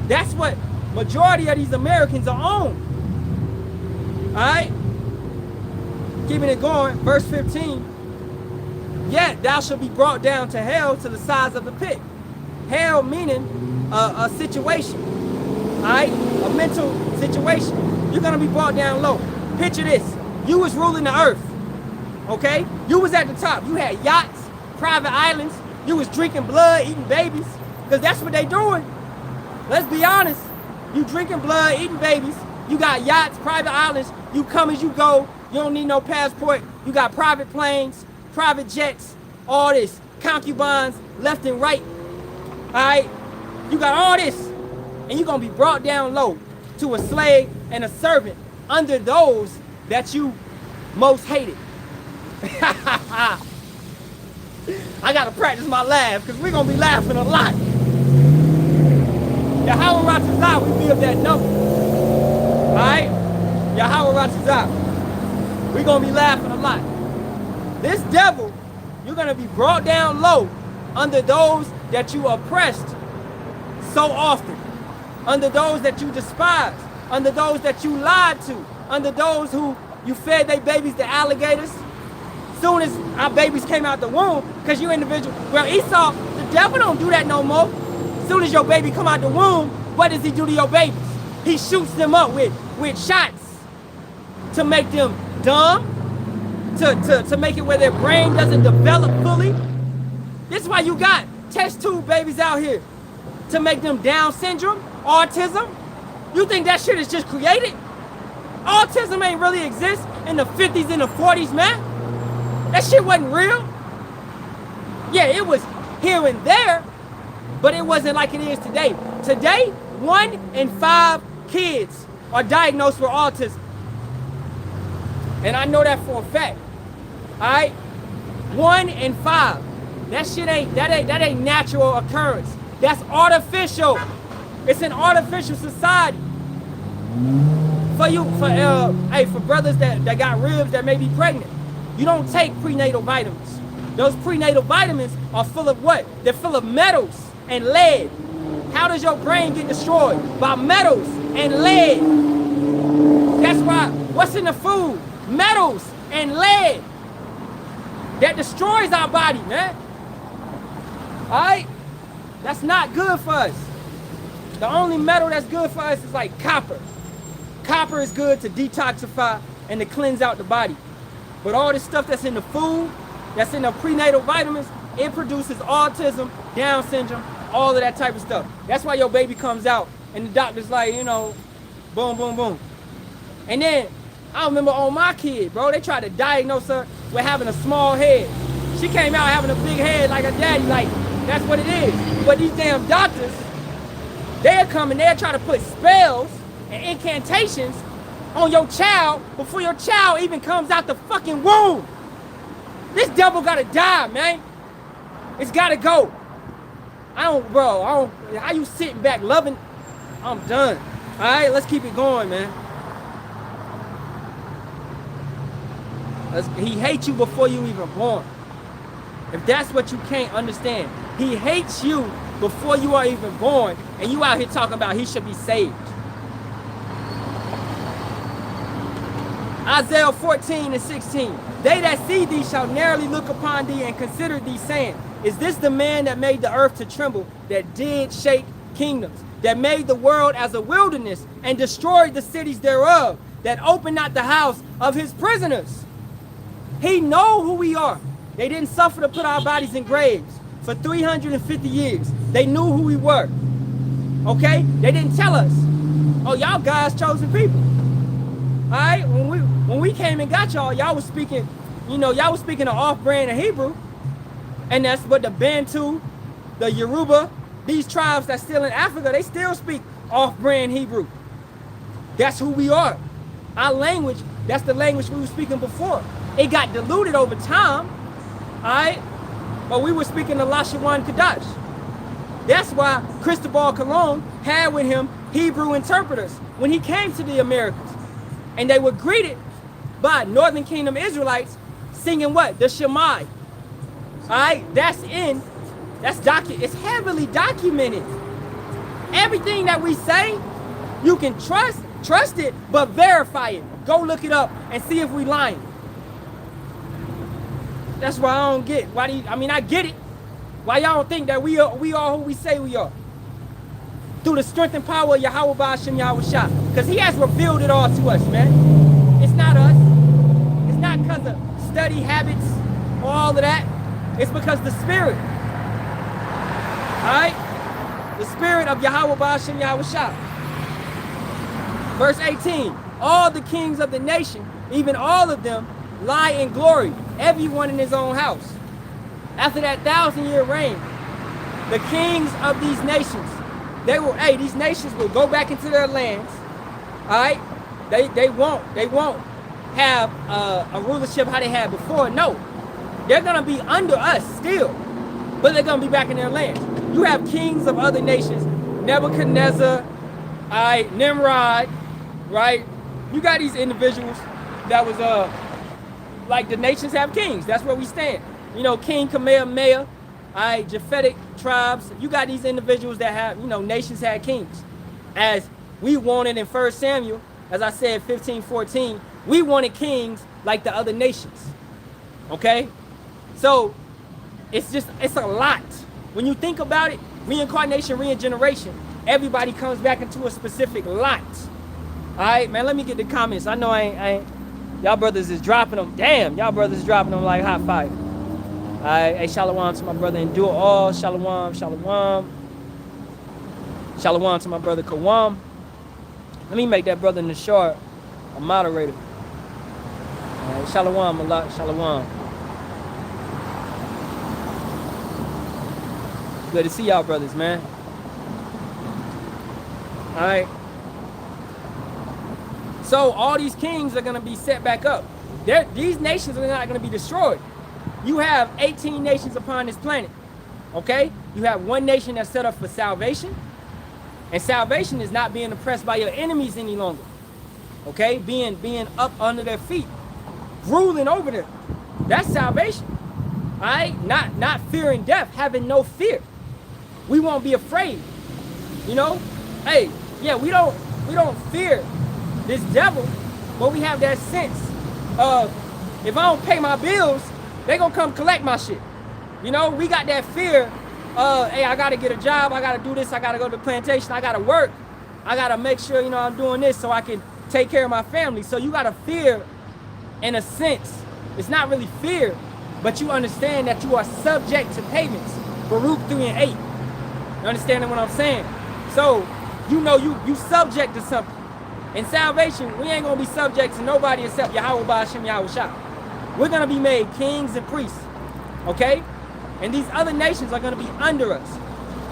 That's what majority of these Americans are on. Alright? Keeping it going, verse 15. Yet thou shalt be brought down to hell, to the sides of the pit. Hell meaning a situation. Alright? A mental situation. You're gonna be brought down low. Picture this. You was ruling the earth. Okay? You was at the top. You had yachts, private islands. You was drinking blood, eating babies. Because that's what they doing. Let's be honest. You drinking blood, eating babies. You got yachts, private islands. You come as you go. You don't need no passport. You got private planes, private jets, all this. Concubines, left and right. Alright? You got all this. And you're going to be brought down low to a slave and a servant under those that you most hated. I got to practice my laugh because we're going to be laughing a lot. Yahawah Ratazah, we be of that number. Alright? Yahawah Ratazah. We're going to be laughing a lot. This devil, you're going to be brought down low under those that you oppressed so often, under those that you despised, under those that you lied to, under those who you fed their babies to alligators. Soon as our babies came out the womb, because you individual, well, Esau, the devil don't do that no more. Soon as your baby come out the womb, what does he do to your babies? He shoots them up with shots to make them dumb, to make it where their brain doesn't develop fully. This is why you got test tube babies out here, to make them Down syndrome, autism. You think that shit is just created? Autism ain't really exist in the 50s and the 40s, man. That shit wasn't real. Yeah, it was here and there, but it wasn't like it is today. Today, 1 in 5 kids are diagnosed with autism. And I know that for a fact. Alright? 1 in 5. That shit ain't natural occurrence. That's artificial. It's an artificial society. For brothers that got ribs that may be pregnant, you don't take prenatal vitamins. Those prenatal vitamins are full of what? They're full of metals and lead. How does your brain get destroyed? By metals and lead. That's why, what's in the food? Metals and lead. That destroys our body, man. Alright? That's not good for us. The only metal that's good for us is like copper. Copper is good to detoxify and to cleanse out the body. But all this stuff that's in the food, that's in the prenatal vitamins, it produces autism, Down syndrome, all of that type of stuff. That's why your baby comes out and the doctor's like, you know, boom, boom, boom. And then, I remember on my kid, bro, they tried to diagnose her with having a small head. She came out having a big head like her daddy, like, that's what it is. But these damn doctors, they'll come and they'll try to put spells and incantations on your child before your child even comes out the fucking womb. This devil gotta die, man. It's gotta go. How you sitting back loving? I'm done. All right, let's keep it going, man. He hates you before you even born. If that's what you can't understand, he hates you before you are even born, and you out here talking about he should be saved. Isaiah 14:16. They that see thee shall narrowly look upon thee and consider thee, saying, is this the man that made the earth to tremble, that did shake kingdoms, that made the world as a wilderness and destroyed the cities thereof, that opened not the house of his prisoners? He know who we are. They didn't suffer to put our bodies in graves for 350 years. They knew who we were. Okay? They didn't tell us, oh, y'all God's chosen people. All right? When we came and got y'all was speaking, y'all was speaking an off-brand of Hebrew. And that's what the Bantu, the Yoruba, these tribes that's still in Africa, they still speak off-brand Hebrew. That's who we are. Our language, that's the language we were speaking before. It got diluted over time, all right? But we were speaking the Lashawan Kadash. That's why Cristobal Colon had with him Hebrew interpreters when he came to the Americas. And they were greeted by Northern Kingdom Israelites singing what? The Shemai. All right, it's heavily documented. Everything that we say, you can trust it, but verify it. Go look it up and see if we lying. That's why I don't get. I get it. Why y'all don't think that we are who we say we are? Through the strength and power of Yahawah Yahawashi. Because he has revealed it all to us, man. It's not us. It's not because of study habits or all of that. It's because the Spirit. Alright? The Spirit of Yahawah Yahawashi. Verse 18. All the kings of the nation, even all of them, lie in glory, everyone in his own house. After that 1,000-year reign, the kings of these nations, these nations will go back into their lands. Alright? They won't have a rulership how they had before. No. They're going to be under us still, but they're going to be back in their lands. You have kings of other nations, Nebuchadnezzar, Nimrod, right? You got these individuals that was like the nations have kings. That's where we stand. King Kamehameha, All right, Japhetic tribes. You got these individuals that have, nations had kings. As we wanted in 1 Samuel, as I said, 15:14, we wanted kings like the other nations. Okay? So it's a lot. When you think about it, reincarnation, regeneration, everybody comes back into a specific lot. All right, man, let me get the comments. I know I ain't y'all brothers is dropping them. Damn, y'all brothers is dropping them like hot fire. All right, hey, shalom to my brother Endure All. Shalawam, shalom. Shalom to my brother Kawam. Let me make that brother Nashar a moderator. All right, shalom, Allah, shalom. Good to see y'all brothers, man. All right. So all these kings are going to be set back up. These nations are not going to be destroyed. You have 18 nations upon this planet. Okay? You have one nation that's set up for salvation. And salvation is not being oppressed by your enemies any longer. Okay? Being up under their feet. Ruling over them. That's salvation. All right? Not fearing death. Having no fear. We won't be afraid. Hey, yeah, we don't fear this devil, but we have that sense of, if I don't pay my bills, they gonna come collect my shit. We got that fear of, hey, I gotta get a job, I gotta do this, I gotta go to the plantation, I gotta work, I gotta make sure, I'm doing this so I can take care of my family. So you gotta fear in a sense. It's not really fear, but you understand that you are subject to payments. Baruch 3:8. You understand what I'm saying? So, you subject to something. In salvation, we ain't gonna be subject to nobody except Yahawah, Sham, Yahawashi. We're gonna be made kings and priests, okay? And these other nations are gonna be under us.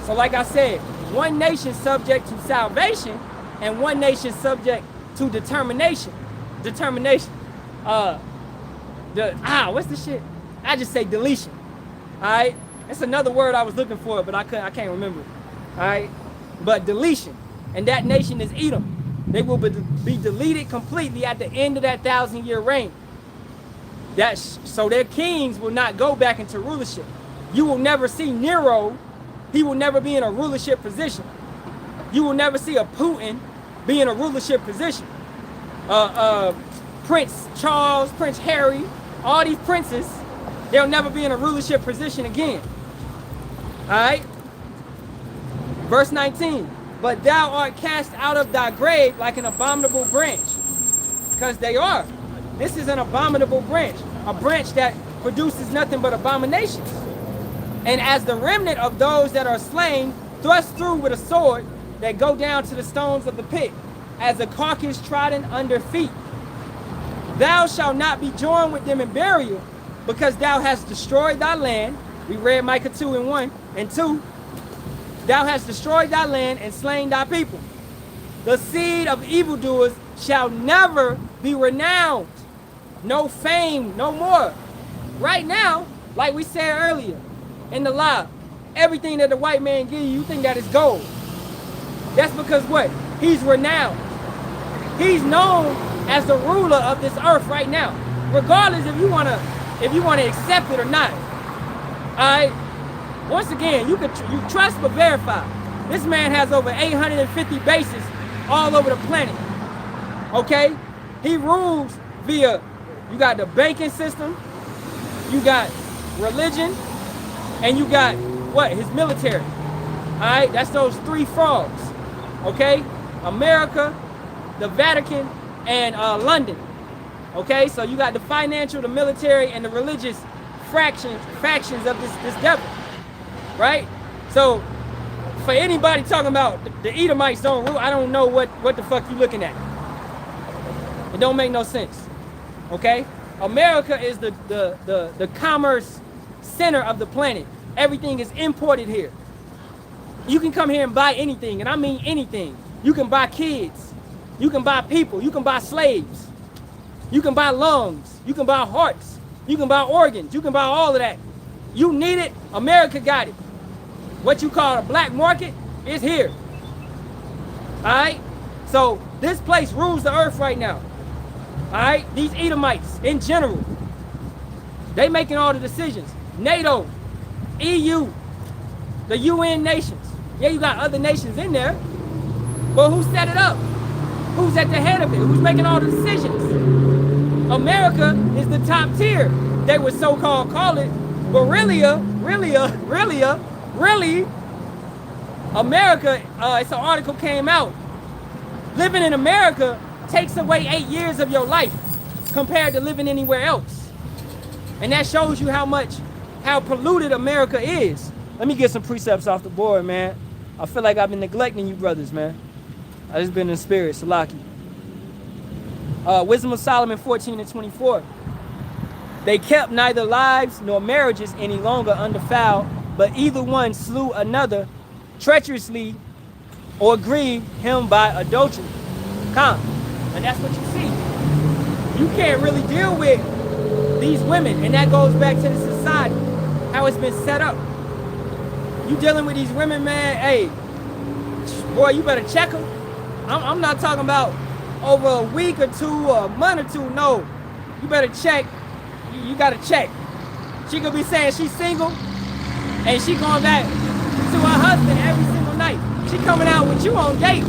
So like I said, one nation subject to salvation and one nation subject to determination. What's the shit? I just say deletion, all right? That's another word I was looking for, but I can't remember, all right? But deletion, and that nation is Edom. They will be deleted completely at the end of that 1,000-year reign. So their kings will not go back into rulership. You will never see Nero. He will never be in a rulership position. You will never see a Putin be in a rulership position. Prince Charles, Prince Harry, all these princes, they'll never be in a rulership position again. All right? Verse 19. But thou art cast out of thy grave like an abominable branch. Because they are. This is an abominable branch. A branch that produces nothing but abominations. And as the remnant of those that are slain, thrust through with a sword, that go down to the stones of the pit, as a carcass trodden under feet. Thou shalt not be joined with them in burial, because thou hast destroyed thy land. We read Micah 2:1 and 2. Thou hast destroyed thy land and slain thy people. The seed of evildoers shall never be renowned. No fame, no more. Right now, like we said earlier in the live, everything that the white man gives you, you think that is gold. That's because what? He's renowned. He's known as the ruler of this earth right now. Regardless if you wanna accept it or not. Alright? Once again, you trust but verify. This man has over 850 bases all over the planet. Okay? He rules via, you got the banking system, you got religion, and you got what? His military. Alright? That's those three frogs. Okay? America, the Vatican, and London. Okay? So you got the financial, the military, and the religious factions of this devil. Right? So, for anybody talking about the Edomites don't rule, I don't know what the fuck you looking at. It don't make no sense. Okay? America is the commerce center of the planet. Everything is imported here. You can come here and buy anything, and I mean anything. You can buy kids. You can buy people. You can buy slaves. You can buy lungs. You can buy hearts. You can buy organs. You can buy all of that. You need it, America got it. What you call a black market is here. Alright? So this place rules the earth right now. Alright? These Edomites in general, they making all the decisions. NATO, EU, the UN nations. Yeah, you got other nations in there, but who set it up? Who's at the head of it? Who's making all the decisions? America is the top tier. They would so-called call it, but really, America, it's an article came out. Living in America takes away 8 years of your life compared to living anywhere else. And that shows you how polluted America is. Let me get some precepts off the board, man. I feel like I've been neglecting you brothers, man. I just been in spirit, Salaki. Wisdom of Solomon 14:24. They kept neither lives nor marriages any longer undefiled, but either one slew another treacherously or grieved him by adultery. Come. And that's what you see. You can't really deal with these women, and that goes back to the society, how it's been set up. You dealing with these women, man, hey, boy, you better check them. I'm not talking about over a week or two or a month or two, no. You better check. You gotta check. She could be saying she's single and she going back to her husband every single night. She coming out with you on dates.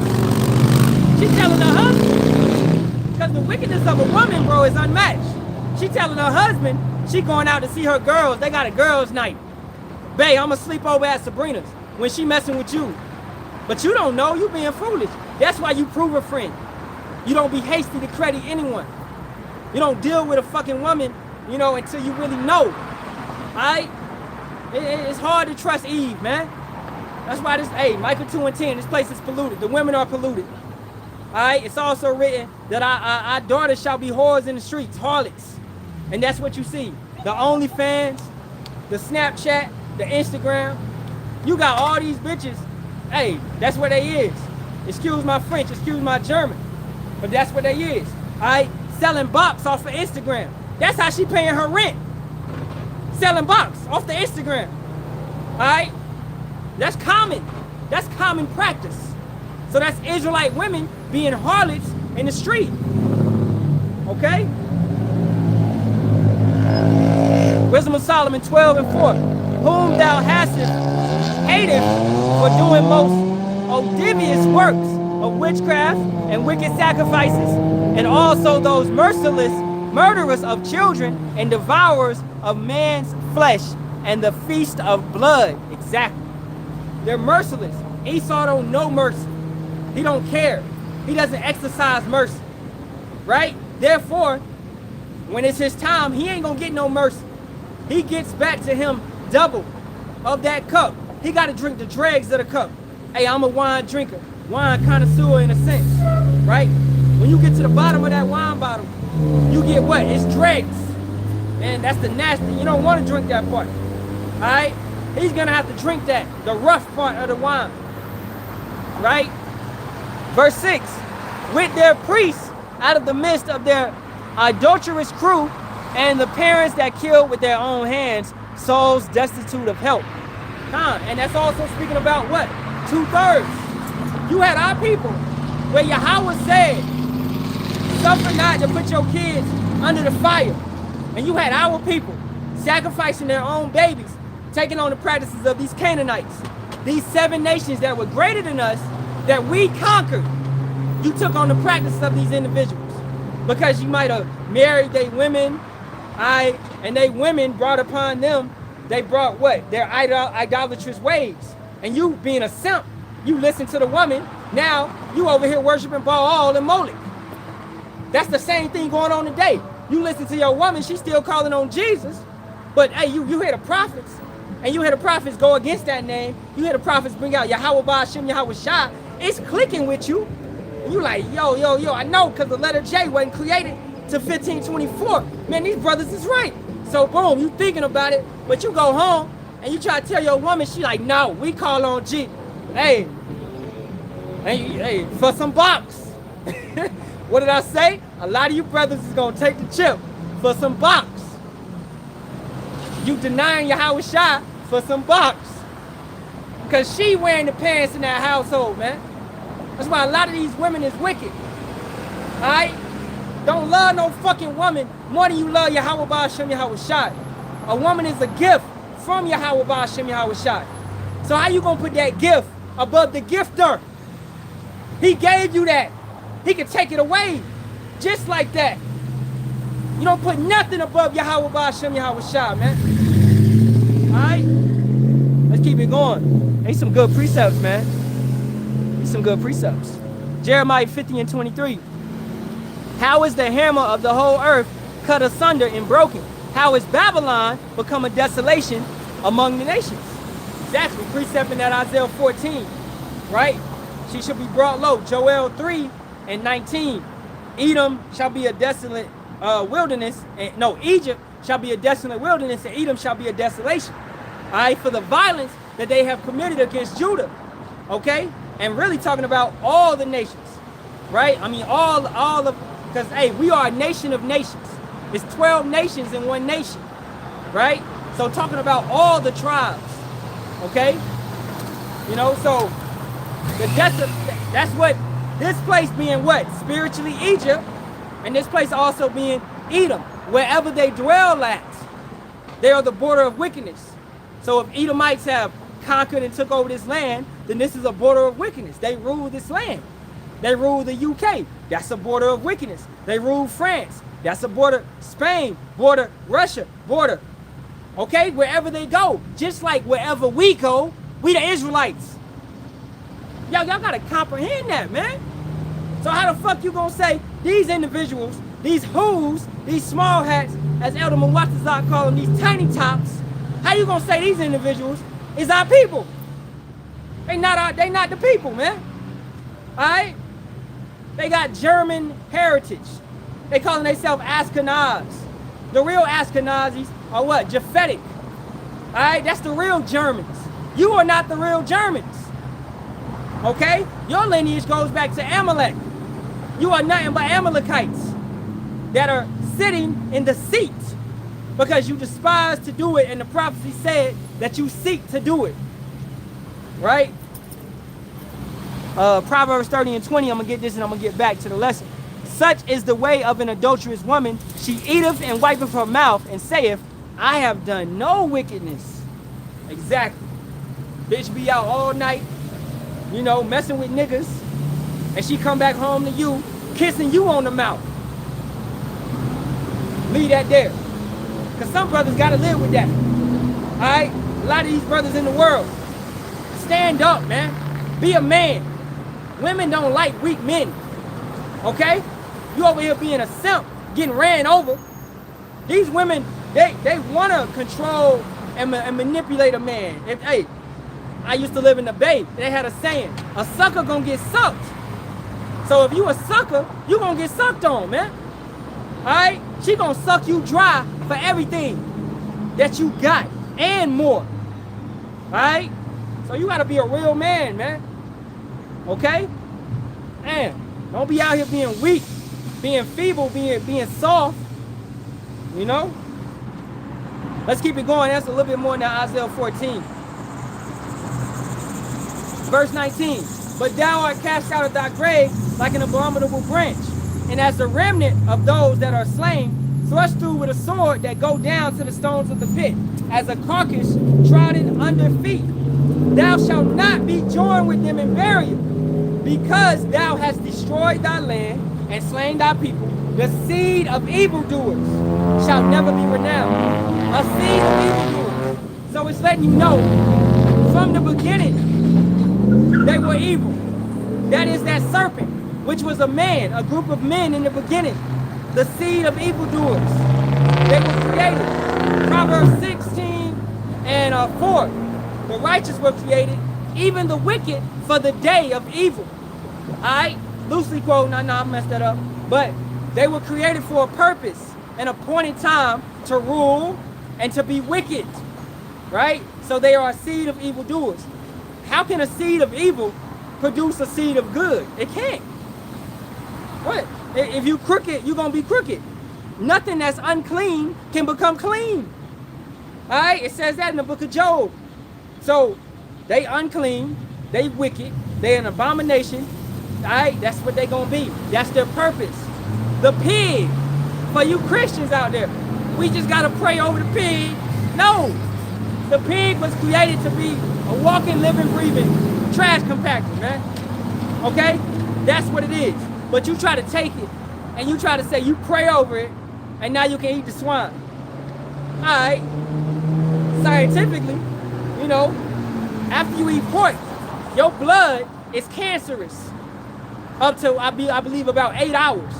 She telling her husband, because the wickedness of a woman, bro, is unmatched. She telling her husband she going out to see her girls. They got a girls' night. Babe, I'ma sleep over at Sabrina's when she messing with you. But you don't know, you being foolish. That's why you prove a friend. You don't be hasty to credit anyone. You don't deal with a fucking woman, you know, until you really know. Alright? It's hard to trust Eve, man. That's why this, hey, Micah 2:10, this place is polluted. The women are polluted. Alright? It's also written that our daughters shall be whores in the streets, harlots. And that's what you see. The OnlyFans, the Snapchat, the Instagram. You got all these bitches. Hey, that's what they is. Excuse my French, excuse my German. But that's what they is. Alright? Selling box off of Instagram. That's how she paying her rent. Selling box off the Instagram. Alright? That's common. That's common practice. So that's Israelite women being harlots in the street. Okay? Wisdom of Solomon 12:4. Whom thou hastest hateth for doing most odious works of witchcraft and wicked sacrifices, and also those merciless murderers of children and devourers of man's flesh and the feast of blood. Exactly. They're merciless. Esau don't know mercy. He don't care. He doesn't exercise mercy. Right? Therefore, when it's his time, he ain't gonna get no mercy. He gets back to him double of that cup. He got to drink the dregs of the cup. Hey, I'm a wine drinker, wine connoisseur in a sense, right? When you get to the bottom of that wine bottle, you get what? It's dregs. Man, that's the nasty. You don't want to drink that part. All right? He's going to have to drink that, the rough part of the wine. Right? Verse 6. With their priests out of the midst of their adulterous crew, and the parents that killed with their own hands, souls destitute of help. And that's also speaking about what? 2/3. You had our people where Yahawah said, suffer not to put your kids under the fire. And you had our people sacrificing their own babies, taking on the practices of these Canaanites. These 7 nations that were greater than us, that we conquered. You took on the practices of these individuals because you might have married their women, and they women brought upon them, they brought what? Their idolatrous ways. And you being a simp, you listen to the woman, now you over here worshiping Baal and Molech. That's the same thing going on today. You listen to your woman, she's still calling on Jesus, but hey, you hear the prophets, and you hear the prophets go against that name, you hear the prophets bring out Yahawah, Shem, Yahawashi, it's clicking with you, and you like, yo, I know, because the letter J wasn't created to 1524. Man, these brothers is right. So boom, you thinking about it, but you go home and you try to tell your woman, she like, no, we call on G. Hey, for some box. What did I say? A lot of you brothers is gonna take the chip for some box. You denying Yahawashi for some box. Because she wearing the pants in that household, man. That's why a lot of these women is wicked. Alright? Don't love no fucking woman more than you love Yahawah Shem Yahawashi. A woman is a gift from Yahawah Yahawashi. So how you gonna put that gift above the gifter? He gave you that. He can take it away just like that. You don't put nothing above Yahawah Yahawashi, man. All right, let's keep it going. Ain't some good precepts, man. Ain't some good precepts. Jeremiah 50 and 23. How is the hammer of the whole earth cut asunder and broken? How is Babylon become a desolation among the nations? Exactly, precept in that Isaiah 14, right? She shall be brought low. Joel 3 and 19. Edom shall be a desolate wilderness. Egypt shall be a desolate wilderness, and Edom shall be a desolation. All right, for the violence that they have committed against Judah. Okay, and really talking about all the nations, right? I mean, all of, because hey, we are a nation of nations. It's 12 nations in one nation, right? So talking about all the tribes, okay? You know, so that's what this place being what? Spiritually Egypt, and this place also being Edom. Wherever they dwell at, they are the border of wickedness. So if Edomites have conquered and took over this land, then this is a border of wickedness. They rule this land. They rule the UK. That's a border of wickedness. They rule France. That's a border. Spain, border. Russia, border. Okay, wherever they go. Just like wherever we go, we the Israelites. Y'all gotta comprehend that, man. So how the fuck you gonna say these individuals, these who's, these small hats, as Elder Mwatazak call them, these tiny tops, how you gonna say these individuals is our people? They not the people, man. Alright? They got German heritage. They calling themselves Ashkenaz. The real Ashkenazis are what? Japhetic. Alright? That's the real Germans. You are not the real Germans. Okay? Your lineage goes back to Amalek. You are nothing but Amalekites that are sitting in the seat because you despise to do it, and the prophecy said that you seek to do it. Right? Proverbs 30 and 20, I'm going to get this and I'm going to get back to the lesson. Such is the way of an adulterous woman. She eateth and wipeth her mouth and saith, I have done no wickedness. Exactly. Bitch be out all night, you know, messing with niggas, and she come back home to you, kissing you on the mouth. Leave that there. Because some brothers got to live with that. All right? A lot of these brothers in the world, stand up, man. Be a man. Women don't like weak men. Okay? You over here being a simp, getting ran over. These women, they want to control and manipulate a man. Hey, I used to live in the Bay. They had a saying, a sucker gonna get sucked. So if you a sucker, you gonna get sucked on, man. Alright? She gonna suck you dry for everything that you got and more. Alright? So you gotta be a real man, man. Okay? Man, don't be out here being weak, being feeble, being soft. You know? Let's keep it going. That's a little bit more than Isaiah 14. Verse 19. But thou art cast out of thy grave like an abominable branch, and as the remnant of those that are slain, thrust through with a sword that go down to the stones of the pit, as a carcass trodden under feet. Thou shalt not be joined with them in burial, because thou hast destroyed thy land and slain thy people. The seed of evildoers shall never be renowned. A seed of evildoers. So it's letting you know, from the beginning, they were evil. That is that serpent, which was a man, a group of men in the beginning. The seed of evildoers. They were created. Proverbs 16 and 4. The righteous were created, even the wicked, for the day of evil. Alright? Loosely quoting, I know I messed that up. But they were created for a purpose, an appointed time to rule and to be wicked. Right? So they are a seed of evildoers. How can a seed of evil produce a seed of good? It can't. What? If you crooked, you're going to be crooked. Nothing that's unclean can become clean. All right? It says that in the book of Job. So they unclean, they wicked, they an abomination. All right? That's what they're going to be. That's their purpose. The pig, for you Christians out there, we just got to pray over the pig. No. The pig was created to be a walking, living, breathing trash compactor, man. Okay? That's what it is. But you try to take it and you try to say you pray over it and now you can eat the swine. All right. Scientifically, you know, after you eat pork, your blood is cancerous up to I believe about 8 hours.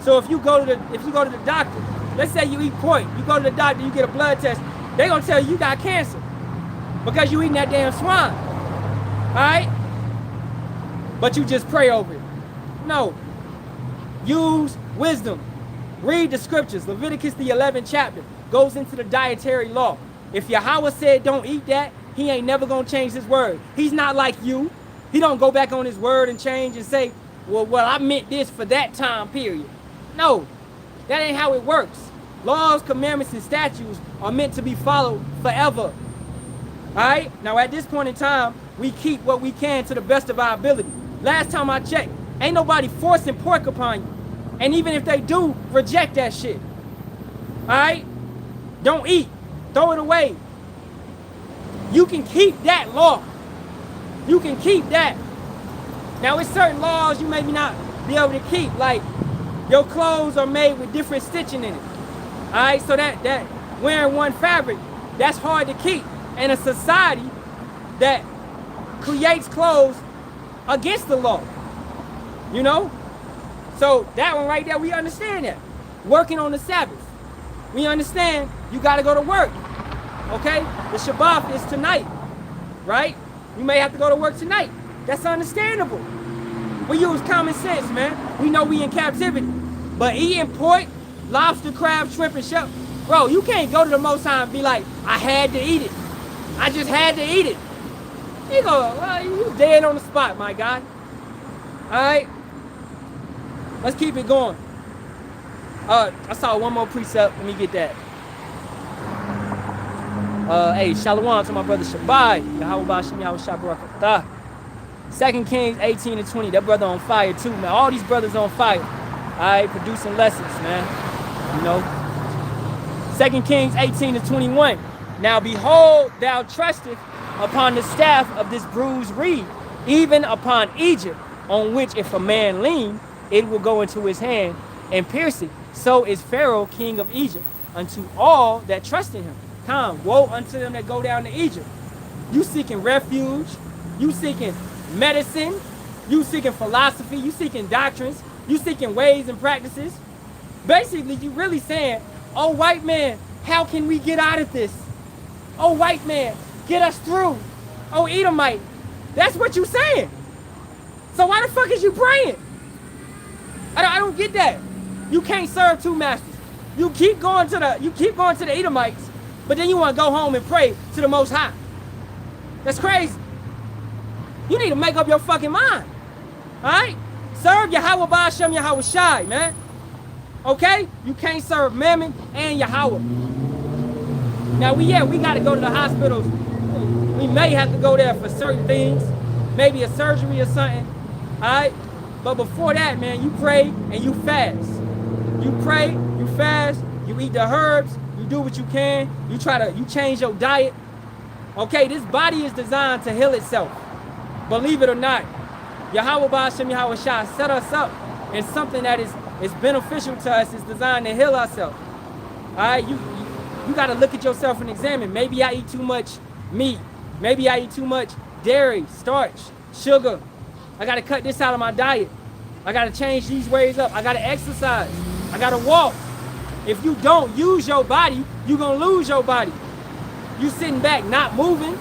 So if you go to the doctor, let's say you eat pork, you go to the doctor, you get a blood test, they're gonna tell you got cancer because you eating that damn swine. All right? But you just pray over it. No. Use wisdom. Read the scriptures. Leviticus the 11th chapter goes into the dietary law. If Yahawah said don't eat that, he ain't never gonna change his word. He's not like you. He don't go back on his word and change and say, well, I meant this for that time period. No, that ain't how it works. Laws, commandments, and statutes are meant to be followed forever. All right? Now, at this point in time, we keep what we can to the best of our ability. Last time I checked, ain't nobody forcing pork upon you. And even if they do, reject that shit. All right? Don't eat. Throw it away. You can keep that law. You can keep that. Now, it's certain laws you maybe not be able to keep, like your clothes are made with different stitching in it. All right? So that wearing one fabric, that's hard to keep in a society that creates clothes against the law. You know? So that one right there, we understand that. Working on the Sabbath. We understand you got to go to work. Okay? The Shabbat is tonight. Right? You may have to go to work tonight. That's understandable. We use common sense, man. We know we in captivity. But eating pork, lobster, crab, shrimp, and shell, bro, you can't go to the Most High and be like, I had to eat it. I just had to eat it. You go, well, you dead on the spot, my guy. All right? Let's keep it going. I saw one more precept. Let me get that. Hey, Shalawam to my brother Shabbat. Yahawashi, Barak. 2 Kings 18 and 20. That brother on fire too, man. All these brothers on fire. All right, producing lessons, man. You know. 2 Kings 18 and 21. Now behold, thou trusteth upon the staff of this bruised reed, even upon Egypt, on which if a man lean, it will go into his hand and pierce it. So is Pharaoh, king of Egypt, unto all that trust in him. Come, woe unto them that go down to Egypt. You seeking refuge, you seeking medicine, you seeking philosophy, you seeking doctrines, you seeking ways and practices. Basically, you really saying, oh, white man, how can we get out of this? Oh, white man, get us through. Oh, Edomite. That's what you saying. So why the fuck is you praying? I don't get that. You can't serve two masters. You keep going to the Edomites, but then you want to go home and pray to the Most High. That's crazy. You need to make up your fucking mind. All right? Serve Yahawah, Sham, Yahawashi, man. Okay? You can't serve Mammon and Yahawah. Now, we got to go to the hospitals. We may have to go there for certain things. Maybe a surgery or something. All right? But before that, man, you pray and you fast. You pray, you fast, you eat the herbs, you do what you can, you change your diet. Okay, this body is designed to heal itself. Believe it or not. Yahawah Ba'ashem Yahawashi set us up in something that is beneficial to us. It's designed to heal ourselves. Alright, you gotta look at yourself and examine. Maybe I eat too much meat. Maybe I eat too much dairy, starch, sugar. I gotta cut this out of my diet. I gotta change these ways up. I gotta exercise. I gotta walk. If you don't use your body, you're gonna lose your body. You sitting back not moving,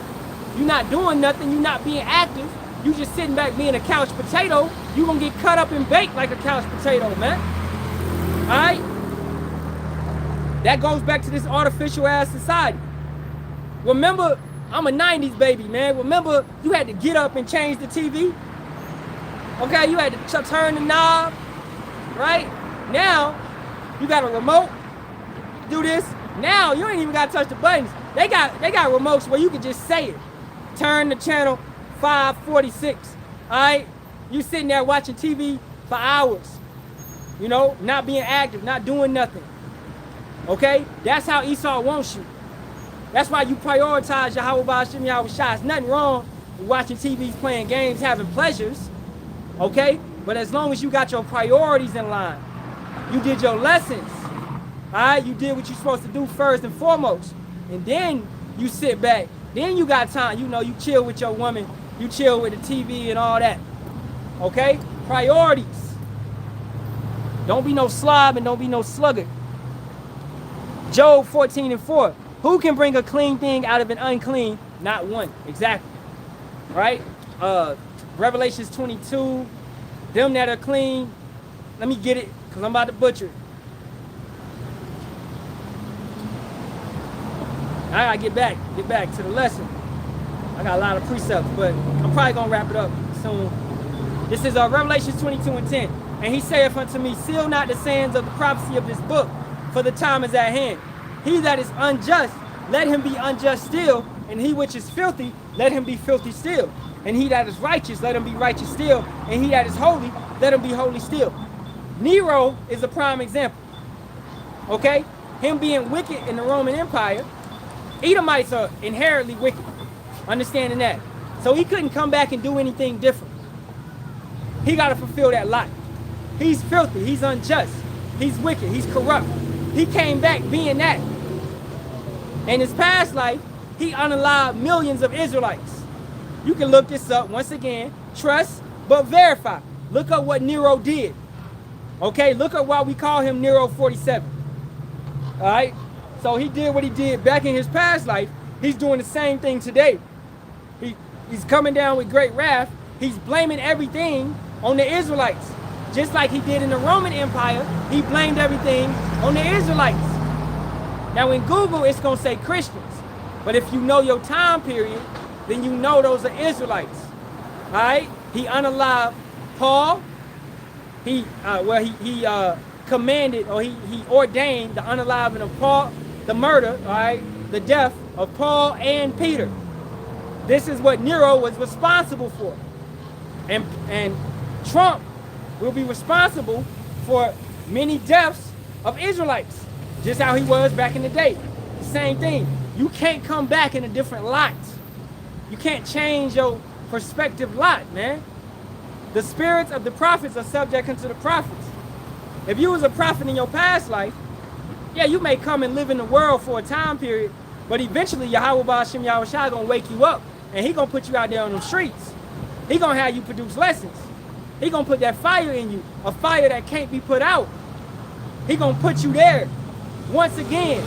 you're not doing nothing, you're not being active, you just sitting back being a couch potato, you're gonna get cut up and baked like a couch potato, man. Alright? That goes back to this artificial ass society. Remember, I'm a 90s baby, man. Remember, you had to get up and change the TV? Okay, you had to turn the knob, right? Now, you got a remote, do this. Now, you ain't even got to touch the buttons. They got remotes where you can just say it. Turn the channel 546, all right? You sitting there watching TV for hours, you know, not being active, not doing nothing, okay? That's how Esau wants you. That's why you prioritize Yahawah Shem Yahawashi. There's nothing wrong with watching TVs, playing games, having pleasures, okay? But as long as you got your priorities in line, you did your lessons, all right? You did what you're supposed to do first and foremost. And then you sit back. Then you got time, you know, you chill with your woman, you chill with the TV and all that, okay? Priorities. Don't be no slob and don't be no sluggard. Job 14:4. Who can bring a clean thing out of an unclean? Not one. Exactly. Right? Revelations 22. Them that are clean. Let me get it, because I'm about to butcher it. I gotta get back to the lesson. I got a lot of precepts, but I'm probably gonna wrap it up soon. This is Revelations 22:10. And he saith unto me, seal not the sayings of the prophecy of this book, for the time is at hand. He that is unjust, let him be unjust still, and he which is filthy, let him be filthy still. And he that is righteous, let him be righteous still, and he that is holy, let him be holy still. Nero is a prime example, okay? Him being wicked in the Roman Empire. Edomites are inherently wicked, understanding that. So he couldn't come back and do anything different. He got to fulfill that lot. He's filthy, he's unjust, he's wicked, he's corrupt. He came back being that. In his past life, he unalive millions of Israelites. You can look this up once again. Trust, but verify. Look up what Nero did. Okay, look up why we call him Nero 47. All right, so he did what he did back in his past life. He's doing the same thing today. He's coming down with great wrath. He's blaming everything on the Israelites. Just like he did in the Roman Empire, he blamed everything on the Israelites. Now in Google, it's gonna say Christians. But if you know your time period, then you know those are Israelites. All right? He unalived Paul. He commanded, or he ordained the unaliving of Paul, the murder, all right, the death of Paul and Peter. This is what Nero was responsible for. And Trump will be responsible for many deaths of Israelites, just how he was back in the day. Same thing. You can't come back in a different lot. You can't change your perspective lot, man. The spirits of the prophets are subject unto the prophets. If you was a prophet in your past life, yeah, you may come and live in the world for a time period, but eventually Yahawah Shem Yahawashi gonna wake you up, and he gonna put you out there on the streets. He gonna have you produce lessons. He gonna put that fire in you, a fire that can't be put out. He gonna put you there once again.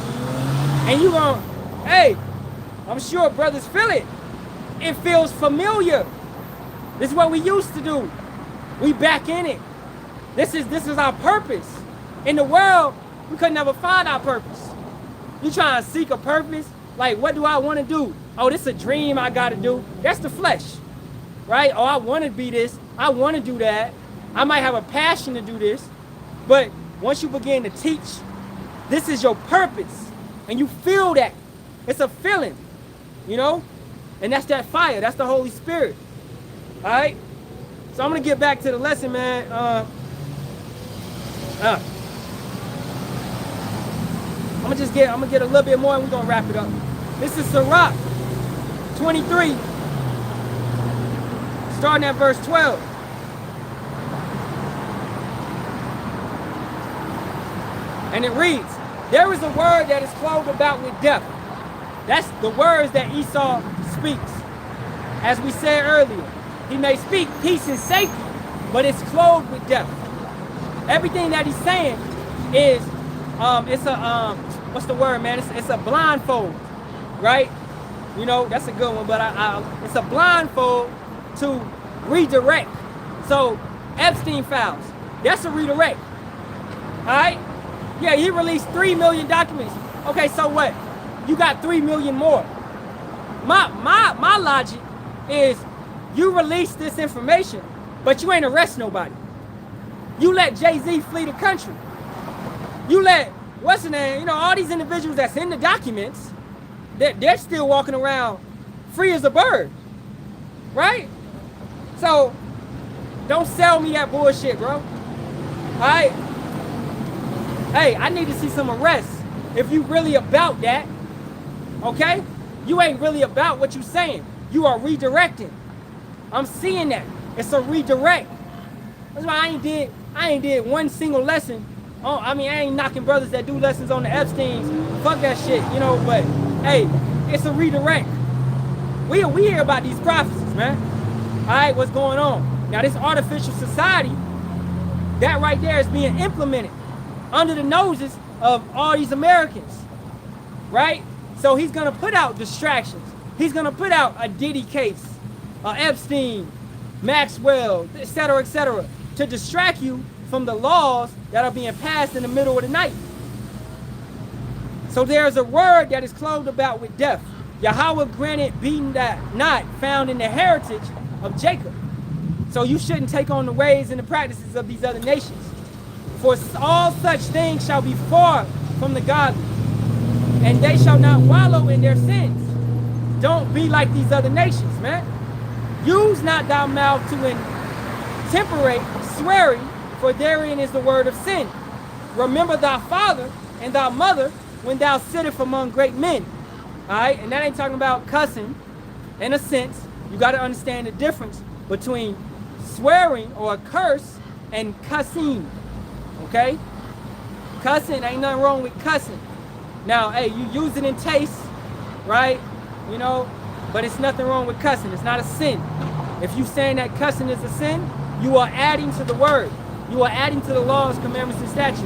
And you gonna, hey, I'm sure brothers feel it. It feels familiar. This is what we used to do. We back in it. This is our purpose. In the world, we could never find our purpose. You trying to seek a purpose? Like, what do I want to do? Oh, this is a dream I got to do. That's the flesh, right? Oh, I want to be this. I want to do that. I might have a passion to do this. But once you begin to teach, this is your purpose. And you feel that. It's a feeling, you know? And that's that fire. That's the Holy Spirit. All right? So I'm going to get back to the lesson, man. I'm gonna get a little bit more and we're gonna wrap it up. This is Sirach 23, starting at verse 12. And it reads, there is a word that is clothed about with death. That's the words that Esau speaks. As we said earlier, he may speak peace and safety, but it's clothed with death. Everything that he's saying is, it's a, what's the word, man? It's a blindfold, right? You know, that's a good one, but it's a blindfold to redirect. So, Epstein files, that's a redirect, all right? Yeah, he released 3 million documents. Okay, so what? You got 3 million more. My logic is, you release this information, but you ain't arrest nobody. You let Jay-Z flee the country. You let, what's the name, you know, all these individuals that's in the documents, they're still walking around free as a bird, right? So, don't sell me that bullshit, bro. All right? Hey, I need to see some arrests if you really about that. Okay? You ain't really about what you saying. You are redirecting. I'm seeing that. It's a redirect. That's why I ain't did one single lesson. Oh, I mean, I ain't knocking brothers that do lessons on the Epsteins. Fuck that shit, you know, but hey, it's a redirect. We hear about these prophecies, man. All right, what's going on? Now, this artificial society, that right there is being implemented under the noses of all these Americans, right? So he's gonna put out distractions. He's gonna put out a Diddy case, Epstein, Maxwell, etc., to distract you from the laws that are being passed in the middle of the night. So there's a word that is clothed about with death. Yahawah granted being that not found in the heritage of Jacob. So you shouldn't take on the ways and the practices of these other nations. For all such things shall be far from the godly, and they shall not wallow in their sins. Don't be like these other nations, man. Use not thy mouth to intemperate swearing, for therein is the word of sin. Remember thy father and thy mother when thou sittest among great men. All right, and that ain't talking about cussing. In a sense, you got to understand the difference between swearing or a curse and cussing. Okay, cussing, ain't nothing wrong with cussing. Now, hey, you use it in taste, right? You know, but it's nothing wrong with cussing. It's not a sin. If you saying that cussing is a sin, you are adding to the word. You are adding to the laws, commandments, and statutes.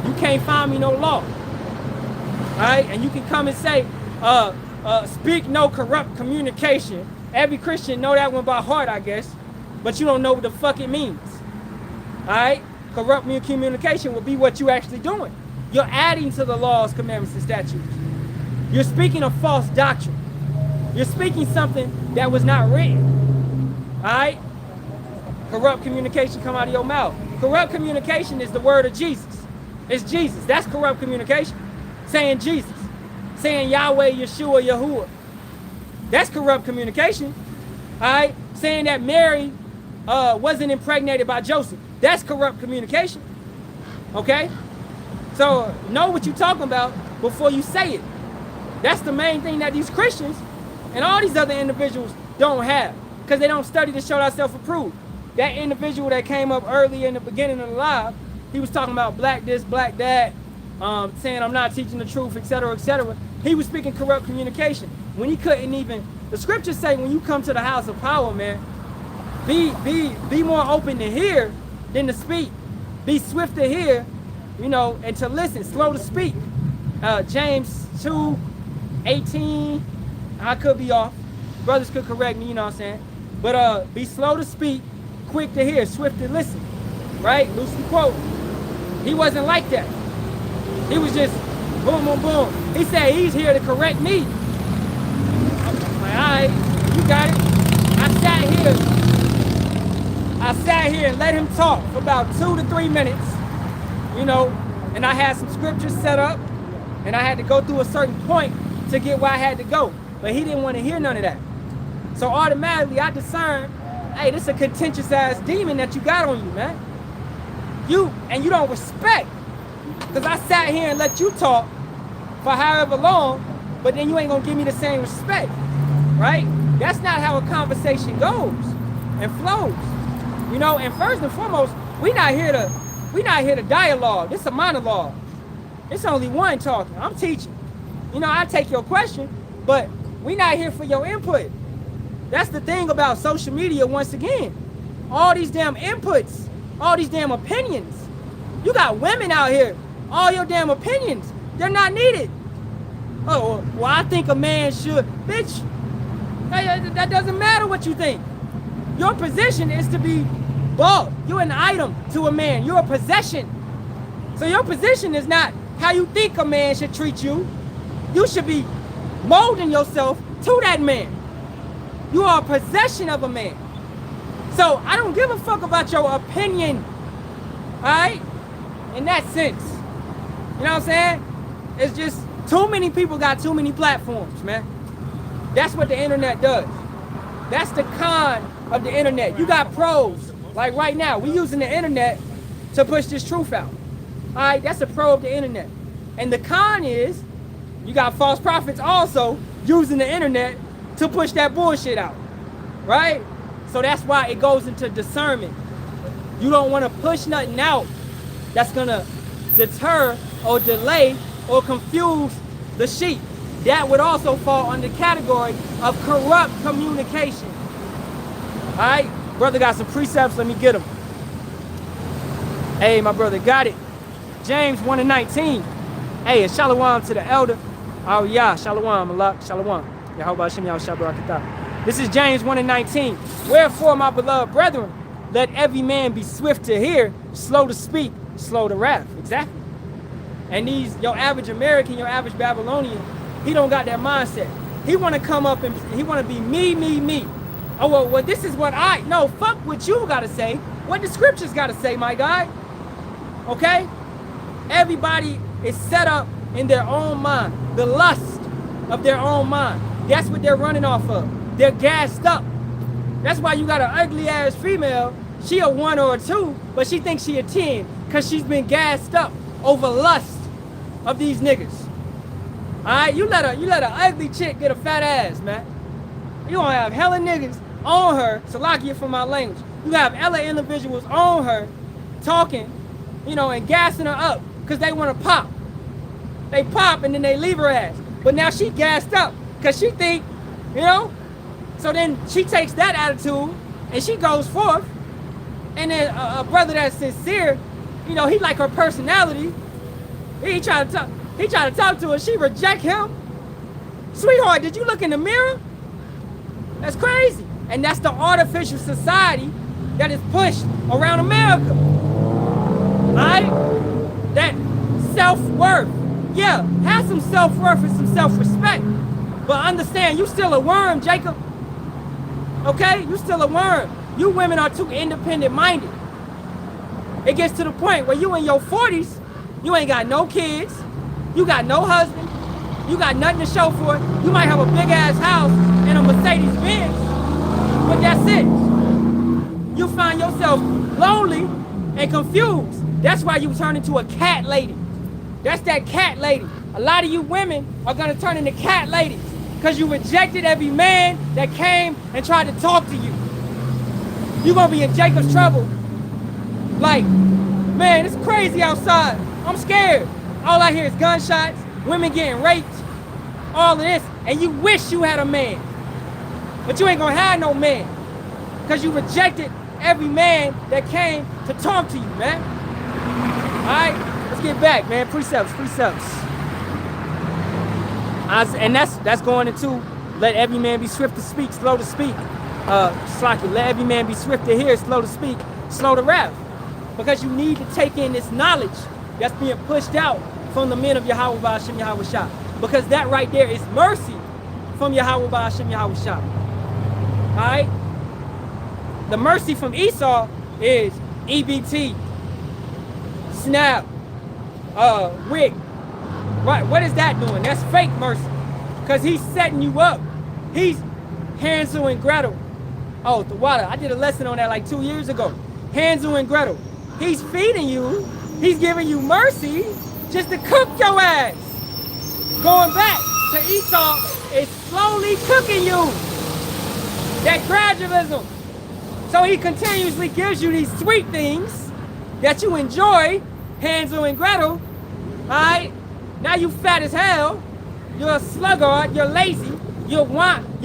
You can't find me no law. All right, and you can come and say, speak no corrupt communication. Every Christian know that one by heart, I guess, but you don't know what the fuck it means. All right, corrupt communication will be what you actually doing. You're adding to the laws, commandments, and statutes. You're speaking a false doctrine. You're speaking something that was not written. All right? Corrupt communication come out of your mouth. Corrupt communication is the word of Jesus. It's Jesus. That's corrupt communication. Saying Jesus. Saying Yahweh, Yeshua, Yahuwah. That's corrupt communication. All right? Saying that Mary wasn't impregnated by Joseph. That's corrupt communication. Okay? So know what you're talking about before you say it. That's the main thing that these Christians and all these other individuals don't have, because they don't study to show thyself approved. That individual that came up early in the beginning of the live, he was talking about black this, black that, saying I'm not teaching the truth, etc., etc. He was speaking corrupt communication when he couldn't even. The scriptures say when you come to the house of power, man, be more open to hear than to speak. Be swift to hear, you know, and to listen, slow to speak. James 2:18. I could be off. Brothers could correct me, you know what I'm saying? But be slow to speak, quick to hear, swift to listen. Right? Loosely quote. He wasn't like that. He was just boom, boom, boom. He said he's here to correct me. I'm like, all right, you got it. I sat here and let him talk for about 2 to 3 minutes, you know, and I had some scriptures set up, and I had to go through a certain point to get where I had to go. But he didn't want to hear none of that. So automatically I discerned, hey, this is a contentious ass demon that you got on you, man. You don't respect. Because I sat here and let you talk for however long, but then you ain't gonna give me the same respect, right? That's not how a conversation goes and flows. You know, and first and foremost, we not here to dialogue. This is a monologue. It's only one talking. I'm teaching. You know, I take your question, but we not here for your input. That's the thing about social media once again. All these damn inputs, all these damn opinions. You got women out here, all your damn opinions, they're not needed. Oh, well, I think a man should. Bitch, that doesn't matter what you think. Your position is to be bought. You're an item to a man. You're a possession. So your position is not how you think a man should treat you. You should be molding yourself to that man. You are a possession of a man. So I don't give a fuck about your opinion. Alright? In that sense. You know what I'm saying? It's just too many people got too many platforms, man. That's what the internet does. That's the con of the internet. You got pros. Like right now, we using the internet to push this truth out. Alright, that's a pro of the internet. And the con is you got false prophets also using the internet to push that bullshit out, right? So that's why it goes into discernment. You don't want to push nothing out that's going to deter or delay or confuse the sheep. That would also fall under the category of corrupt communication. All right, brother got some precepts. Let me get them. Hey, my brother got it. James 1:19. Hey, it's Shalawam to the elder. Oh, yeah, Shalawam, Allah, Shalawam. Yahawashi, Barak. This is James 1:19. Wherefore, my beloved brethren, let every man be swift to hear, slow to speak, slow to wrath. Exactly. And your average American, your average Babylonian, he don't got that mindset. He want to come up and he want to be me. Oh, well, this is what no, fuck what you got to say. What the scriptures got to say, my guy. Okay? Everybody is set up in their own mind. The lust of their own mind. That's what they're running off of. They're gassed up. That's why you got an ugly ass female. She a 1 or a 2, but she thinks she a 10 because she's been gassed up over lust of these niggas. Alright, you let an ugly chick get a fat ass, man. You gonna have hella niggas on her, Salakia for my language. You have hella individuals on her talking, and gassing her up because they want to pop. They pop and then they leave her ass. But now she gassed up because she think, So then she takes that attitude and she goes forth. And then a brother that's sincere, he like her personality. He try to talk to her. She reject him. Sweetheart, did you look in the mirror? That's crazy. And that's the artificial society that is pushed around America. Alright? That self-worth. Yeah, have some self-worth and some self-respect. But understand, you still a worm, Jacob. Okay? You still a worm. You women are too independent-minded. It gets to the point where you in your 40s, you ain't got no kids, you got no husband, you got nothing to show for it. You might have a big-ass house and a Mercedes-Benz, but that's it. You find yourself lonely and confused. That's why you turn into a cat lady. That's that cat lady. A lot of you women are going to turn into cat ladies because you rejected every man that came and tried to talk to you. You're going to be in Jacob's trouble. Like, man, it's crazy outside. I'm scared. All I hear is gunshots, women getting raped, all of this. And you wish you had a man. But you ain't going to have no man because you rejected every man that came to talk to you, man. All right, let's get back, man. Precepts. And that's going into let every man be swift to speak, slow to speak. Let every man be swift to hear, slow to speak, slow to wrath. Because you need to take in this knowledge that's being pushed out from the men of Yahawah Ba'ashem Yahawashi. Because that right there is mercy from Yahawah Ba'ashem Yahawashi. Alright? The mercy from Esau is EBT, SNAP, WIC. Right, what is that doing? That's fake mercy. Because he's setting you up. He's Hansel and Gretel. Oh, the water. I did a lesson on that like 2 years ago. Hansel and Gretel. He's feeding you. He's giving you mercy just to cook your ass. Going back to Esau is slowly cooking you. That gradualism. So he continuously gives you these sweet things that you enjoy. Hansel and Gretel. Alright? Now you fat as hell. You're a sluggard. You're lazy. You're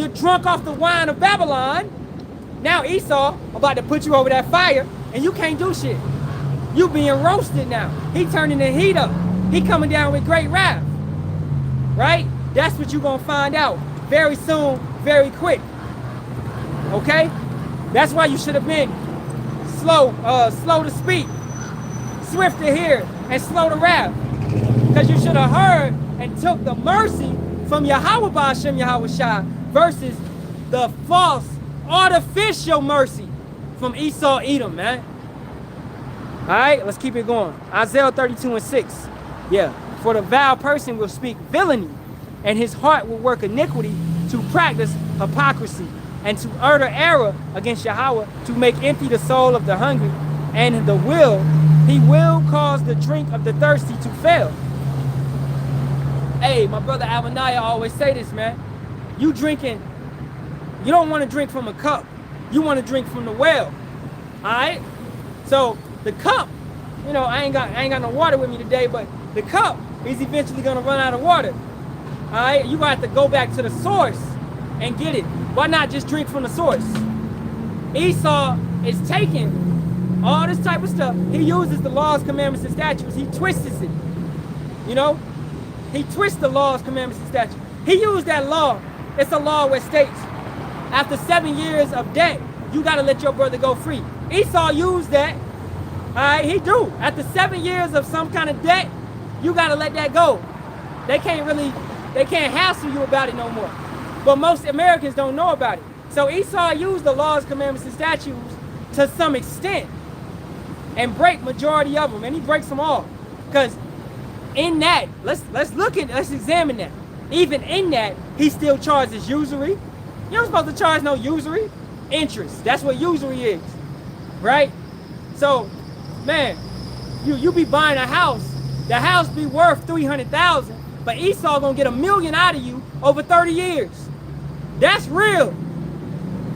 drunk off the wine of Babylon. Now Esau about to put you over that fire and you can't do shit. You being roasted now. He turning the heat up. He coming down with great wrath. Right? That's what you're gonna find out very soon, very quick. Okay? That's why you should have been slow to speak, swift to hear, and slow to wrath. Because you should have heard and took the mercy from Yahawah Ba'ashem Yahawashi versus the false, artificial mercy from Esau Edom, man. Alright, let's keep it going. Isaiah 32:6. Yeah. For the vile person will speak villainy, and his heart will work iniquity to practice hypocrisy, and to utter error against Yahawah, to make empty the soul of the hungry, and he will cause the drink of the thirsty to fail. Hey, my brother Abaniah always say this, man. You drinking, you don't want to drink from a cup. You want to drink from the well. Alright? So the cup, you know, I ain't got no water with me today, but the cup is eventually gonna run out of water. Alright? You gonna have to go back to the source and get it. Why not just drink from the source? Esau is taking all this type of stuff. He uses the laws, commandments, and statutes. He twists it. You know? He twists the laws, commandments, and statutes. He used that law. It's a law where states, after 7 years of debt, you gotta let your brother go free. Esau used that. Alright, he do. After 7 years of some kind of debt, you gotta let that go. They can't hassle you about it no more. But most Americans don't know about it. So Esau used the laws, commandments, and statutes to some extent and break majority of them, and he breaks them all. Because in that, let's examine that. Even in that, he still charges usury. You don't supposed to charge no usury. Interest. That's what usury is. Right? So, man, you be buying a house, the house be worth $300,000, but Esau gonna get $1 million out of you over 30 years. That's real.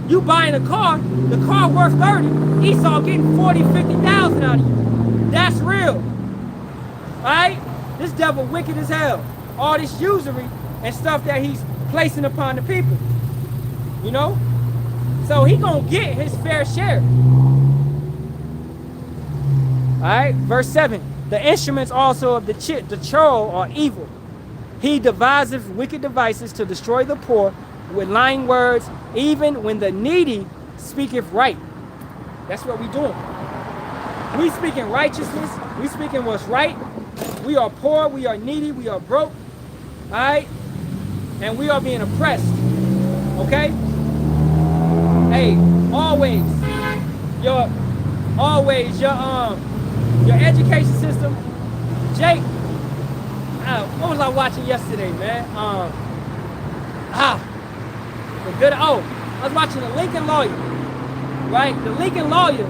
You buying a car, the car worth 30, Esau getting 40, 50,000 out of you. That's real. Alright? This devil wicked as hell. All this usury and stuff that he's placing upon the people. You know? So he gonna get his fair share. Alright, verse 7. The instruments also of the churl are evil. He deviseth wicked devices to destroy the poor with lying words, even when the needy speaketh right. That's what we doing. We speaking righteousness. We speaking what's right. We are poor. We are needy. We are broke. Alright? And we are being oppressed. Okay? Hey, always your education system. Jake, what was I watching yesterday, man? I was watching the Lincoln Lawyer. Right? The Lincoln Lawyer,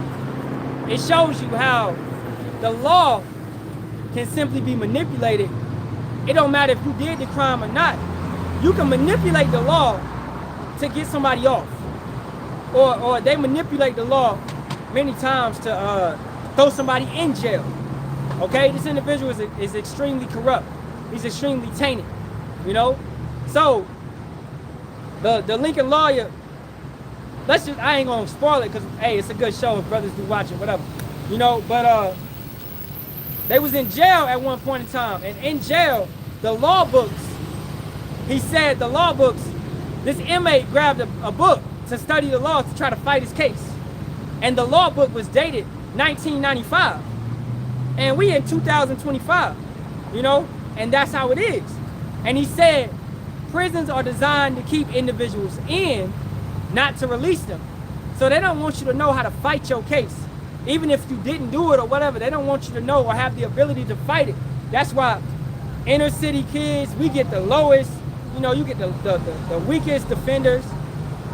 it shows you how the law can simply be manipulated. It don't matter if you did the crime or not. You can manipulate the law to get somebody off. Or they manipulate the law many times to throw somebody in jail. Okay, this individual is extremely corrupt. He's extremely tainted, you know? So, the Lincoln Lawyer, I ain't gonna spoil it because, hey, it's a good show if brothers do watch it, whatever. You know, but they was in jail at one point in time. And in jail, the law books, he said the law books, this inmate grabbed a book to study the law to try to fight his case. And the law book was dated 1995. And we in 2025, you know, and that's how it is. And he said, prisons are designed to keep individuals in, not to release them. So they don't want you to know how to fight your case. Even if you didn't do it or whatever, they don't want you to know or have the ability to fight it. That's why inner city kids, we get the lowest, you know, you get the weakest defenders.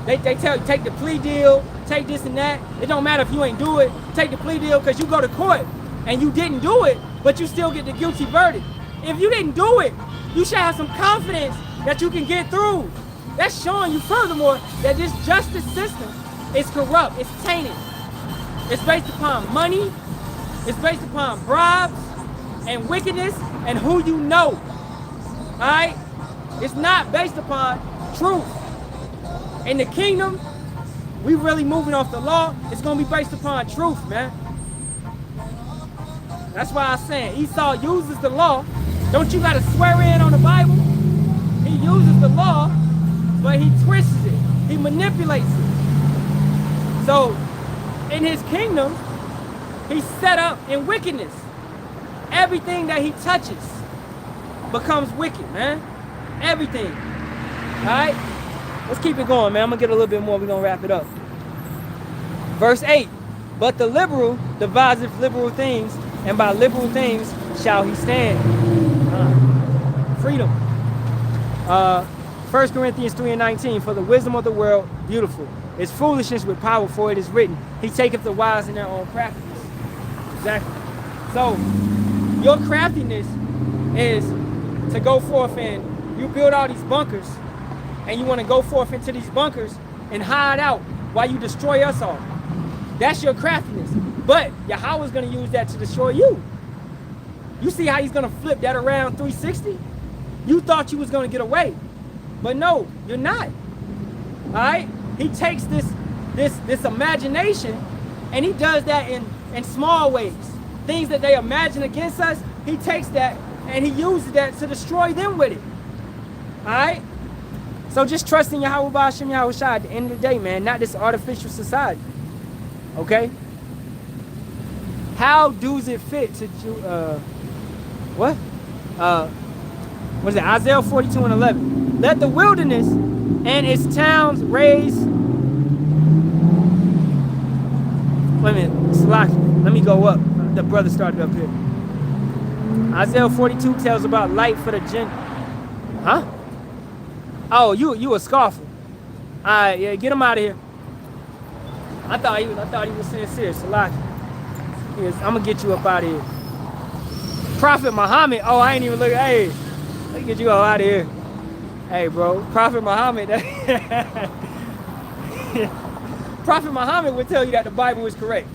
They tell you, take the plea deal, take this and that. It don't matter if you ain't do it, take the plea deal because you go to court and you didn't do it, but you still get the guilty verdict. If you didn't do it, you should have some confidence that you can get through. That's showing you furthermore that this justice system is corrupt, it's tainted. It's based upon money, it's based upon bribes and wickedness and who you know. Alright? It's not based upon truth. In the kingdom, we really moving off the law. It's gonna be based upon truth, man. That's why I'm saying Esau uses the law. Don't you gotta swear in on the Bible? He uses the law, but he twists it. He manipulates it. So, in his kingdom, he's set up in wickedness. Everything that he touches becomes wicked, man. Everything. Alright? Let's keep it going, man. I'm gonna get a little bit more. We're gonna wrap it up. Verse 8. But the liberal deviseth liberal things, and by liberal things shall he stand. Freedom. 1 Corinthians 3:19. For the wisdom of the world, beautiful, is foolishness with power, for it is written, he taketh the wise in their own craftiness. Exactly. So, your craftiness is to go forth and you build all these bunkers and you want to go forth into these bunkers and hide out while you destroy us all. That's your craftiness. But Yahawah's going to use that to destroy you. You see how he's going to flip that around 360? You thought you was going to get away. But no, you're not. All right? He takes this imagination and he does that in small ways. Things that they imagine against us, he takes that and he uses that to destroy them with it. All right? So just trust in Yahawah Ba'ashem Yahawashi at the end of the day, man, not this artificial society. Okay? How does it fit to what? What is it? Isaiah 42 and 11. Let the wilderness and its towns raise. Wait a minute, Salaki. Let me go up. The brother started up here. Isaiah 42 tells about light for the gen. Huh? Oh, you a scoffer. Alright, yeah, get him out of here. I thought he was sincere, Salaki. Yes, I'm gonna get you up out of here. Prophet Muhammad. Oh, I ain't even looking. Hey, let me get you all out of here. Hey, bro. Prophet Muhammad. Prophet Muhammad would tell you that the Bible is correct.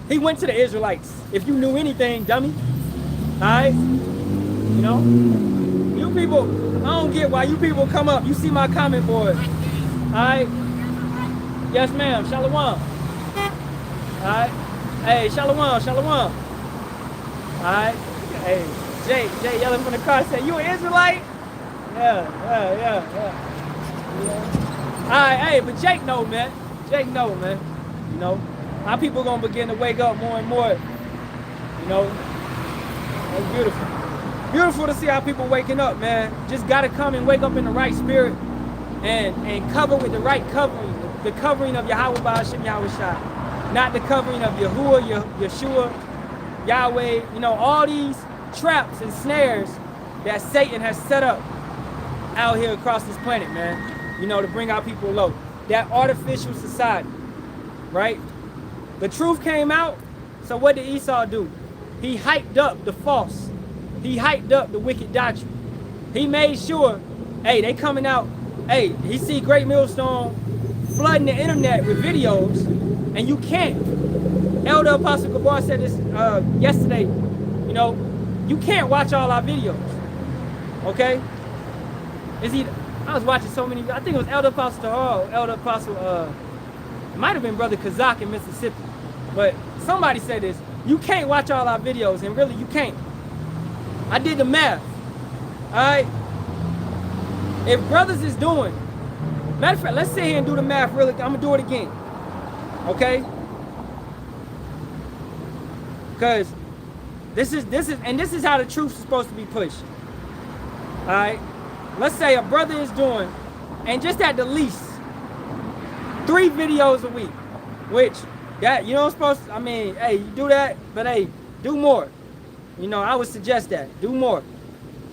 He went to the Israelites. If you knew anything, dummy. Alright? You know? You people, I don't get why you people come up. You see my comment board. Alright? Yes, ma'am. Shalawam. Alright? Hey, Shalawam, Shalawam. Alright? Hey, Jay yelling from the car saying, you an Israelite? Yeah. Alright, hey, but Jake know, man. Jake know, man. You know, our people gonna begin to wake up more and more. You know, it's beautiful. Beautiful to see how people waking up, man. Just gotta come and wake up in the right spirit and cover with the right covering. The covering of Yahawah Ba'ashem Yahawashi. Not the covering of Yahuwah, Yeshua, Yahweh. You know, all these traps and snares that Satan has set up out here across this planet, man. You know, to bring our people low. That artificial society, right? The truth came out, so what did Esau do? He hyped up the false. He hyped up the wicked doctrine. He made sure, hey, they coming out, hey, he see Great Millstone flooding the internet with videos, and you can't. Elder Apostle Gabar said this yesterday, you know, you can't watch all our videos, okay? I was watching so many, I think it was Elder Apostle Hall, Elder Apostle, it might have been Brother Kazak in Mississippi, but somebody said this, you can't watch all our videos, and really you can't. I did the math, all right? If brothers is doing, matter of fact, let's sit here and do the math really, I'm gonna do it again, okay? Because this is how the truth is supposed to be pushed, all right? Let's say a brother is doing, and just at the least, 3 videos a week, which, that, you don't supposed to, I mean, hey, you do that, but hey, do more. You know, I would suggest that, do more,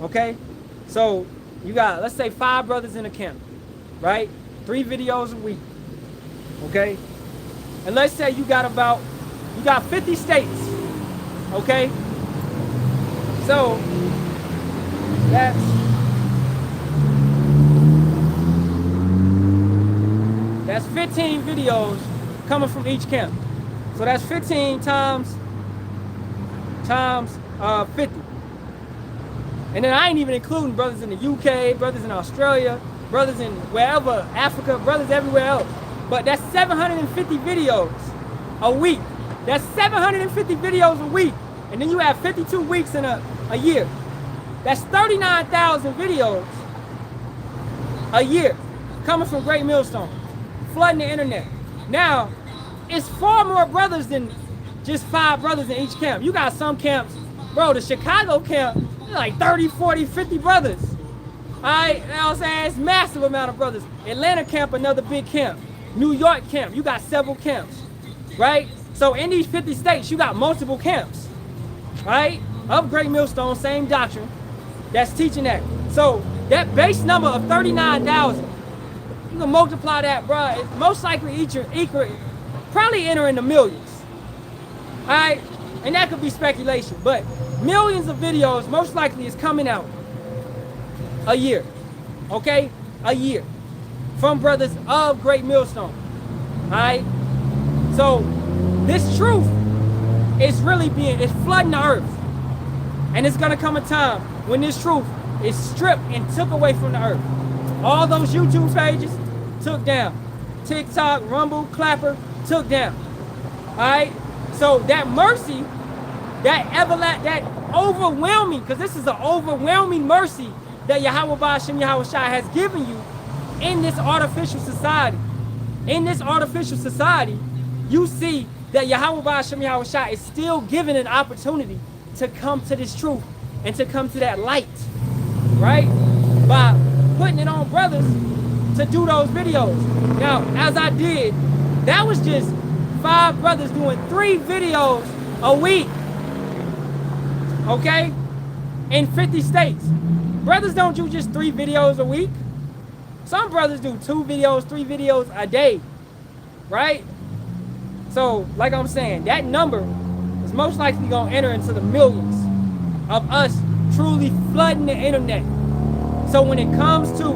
okay? So, you got, let's say 5 brothers in a camp, right? 3 videos a week, okay? And let's say you got 50 states, okay? So, that's 15 videos coming from each camp. So that's 15 times 50. And then I ain't even including brothers in the UK, brothers in Australia, brothers in wherever, Africa, brothers everywhere else. But that's 750 videos a week. That's 750 videos a week. And then you have 52 weeks in a year. That's 39,000 videos a year coming from Great Millstone, flooding the internet. Now, it's far more brothers than just 5 brothers in each camp. You got some camps, bro, the Chicago camp, like 30, 40, 50 brothers. All right, you know what I'm saying? It's a massive amount of brothers. Atlanta camp, another big camp. New York camp, you got several camps, right? So in these 50 states, you got multiple camps, right? Of Great Millstone, same doctrine, that's teaching that. So that base number of 39,000, you can multiply that, bro. It's most likely probably entering the millions, all right? And that could be speculation, but millions of videos most likely is coming out a year. Okay? A year. From brothers of Great Millstone. Alright? So this truth is really it's flooding the earth. And it's gonna come a time when this truth is stripped and took away from the earth. All those YouTube pages took down. TikTok, Rumble, Clapper, took down. Alright? So that mercy, that overwhelming, because this is an overwhelming mercy that Yahawashi has given you in this artificial society. In this artificial society, you see that Yahawashi is still given an opportunity to come to this truth and to come to that light, right? By putting it on brothers to do those videos. Now, as I did, that was just 5 brothers doing 3 videos a week, okay? In 50 states. Brothers don't do just 3 videos a week. Some brothers do 2 videos, 3 videos a day, right? So, like I'm saying, that number is most likely gonna enter into the millions of us truly flooding the internet. So when it comes to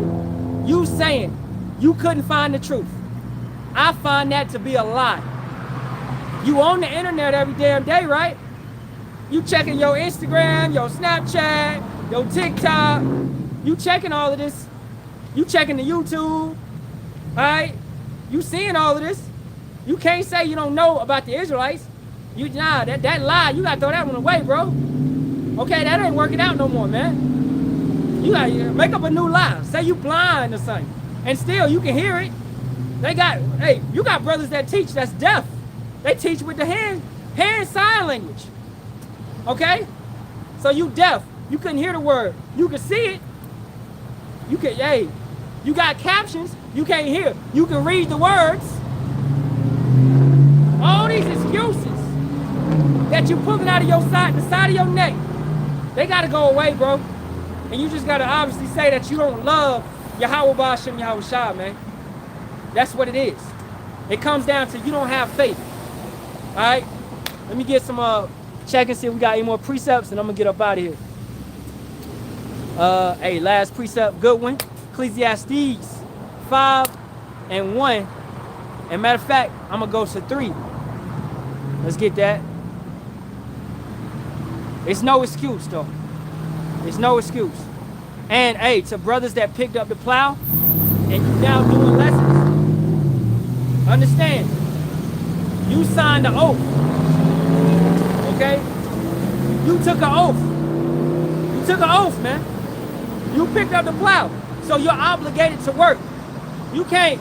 you saying you couldn't find the truth, I find that to be a lie. You on the internet every damn day, right? You checking your Instagram, your Snapchat, your TikTok, you checking all of this. You checking the YouTube, all right? You seeing all of this. You can't say you don't know about the Israelites. That lie, you gotta throw that one away, bro. Okay, that ain't working out no more, man. You gotta make up a new lie. Say you blind or something. And still, you can hear it. You got brothers that teach that's deaf. They teach with the hand sign language. Okay? So you deaf. You couldn't hear the word. You can see it. You got captions. You can't hear. You can read the words. All these excuses that you pulling out of the side of your neck, they gotta go away, bro. And you just gotta obviously say that you don't love Yahawashi, man. That's what it is. It comes down to you don't have faith. All right? Let me get some check and see if we got any more precepts, and I'm gonna get up out of here. Last precept, good one. Ecclesiastes 5:1. And matter of fact, I'm gonna go to 3. Let's get that. It's no excuse, though. It's no excuse. And to brothers that picked up the plow and you now doing lessons, understand, you signed the oath. Okay? You took an oath. You took an oath, man. You picked up the plow. So you're obligated to work. You can't,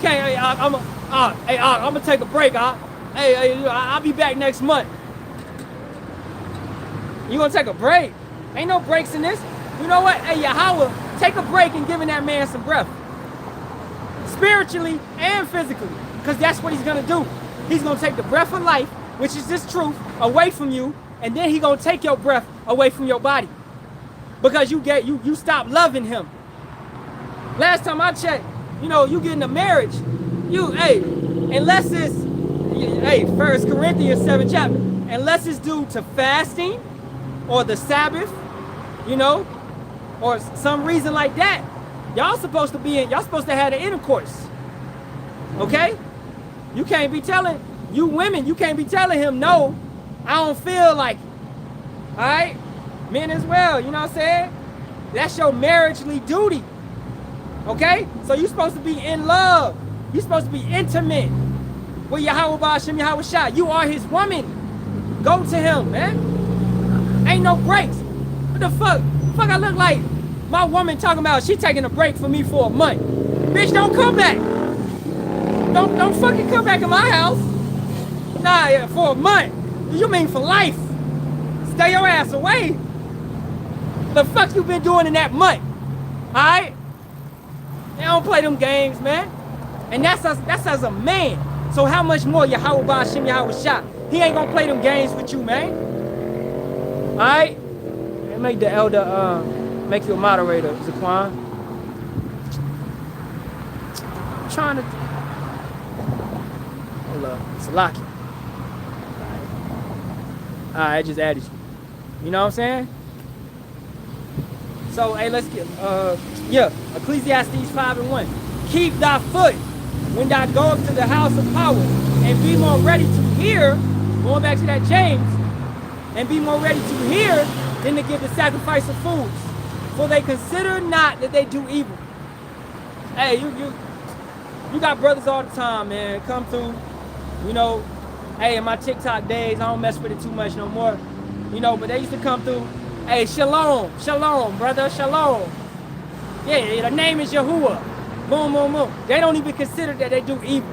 I'm gonna take a break, I'll be back next month. You gonna take a break? Ain't no breaks in this. You know what? Hey, Yahawah, take a break and giving that man some breath. Spiritually and physically. Because that's what he's gonna do. He's gonna take the breath of life, which is this truth, away from you, and then he's gonna take your breath away from your body. Because you stopped loving him. Last time I checked, you get in a marriage, unless it's, 1 Corinthians 7th chapter, unless it's due to fasting or the Sabbath, or some reason like that, y'all supposed to have the intercourse. Okay? You can't be telling him, no, I don't feel like it. All right? Men as well, you know what I'm saying? That's your marriagely duty. Okay? So you're supposed to be in love. You're supposed to be intimate with Yahawashi. You are his woman. Go to him, man. Ain't no breaks. What the fuck? Fuck I look like my woman talking about she taking a break for me for a month. Bitch, don't come back. Don't fucking come back in my house. Nah, for a month. You mean for life? Stay your ass away. The fuck you been doing in that month? Alright? They don't play them games, man. And that's as a man. So how much more Yahawashi? He ain't gonna play them games with you, man. Alright? And make the elder make you a moderator, Zaquan. I'm trying to hold up. It's a lock. Alright, I just added you. You know what I'm saying? So, hey, let's get, yeah, Ecclesiastes 5:1. Keep thy foot when thou go up to the house of power, and be more ready to hear, going back to that James, and be more ready to hear than to give the sacrifice of fools. For they consider not that they do evil. Hey, you got brothers all the time, man. Come through, you know. Hey, in my TikTok days, I don't mess with it too much no more. You know, but they used to come through. Hey, shalom, shalom, brother, shalom. Yeah, the name is Yahawah. Boom, boom, boom. They don't even consider that they do evil.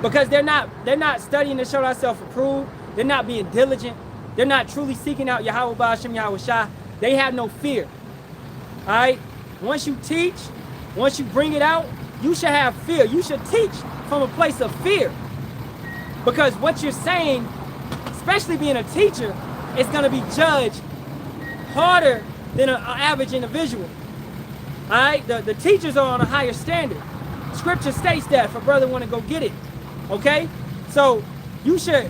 Because they're not studying to show themselves approved. They're not being diligent. They're not truly seeking out Yahawah, Sham, Yahawashi. They have no fear. All right? Once you teach, once you bring it out, you should have fear. You should teach from a place of fear. Because what you're saying, especially being a teacher, is going to be judged harder than an average individual. All right? The teachers are on a higher standard. Scripture states that for brother want to go get it. Okay? So you should,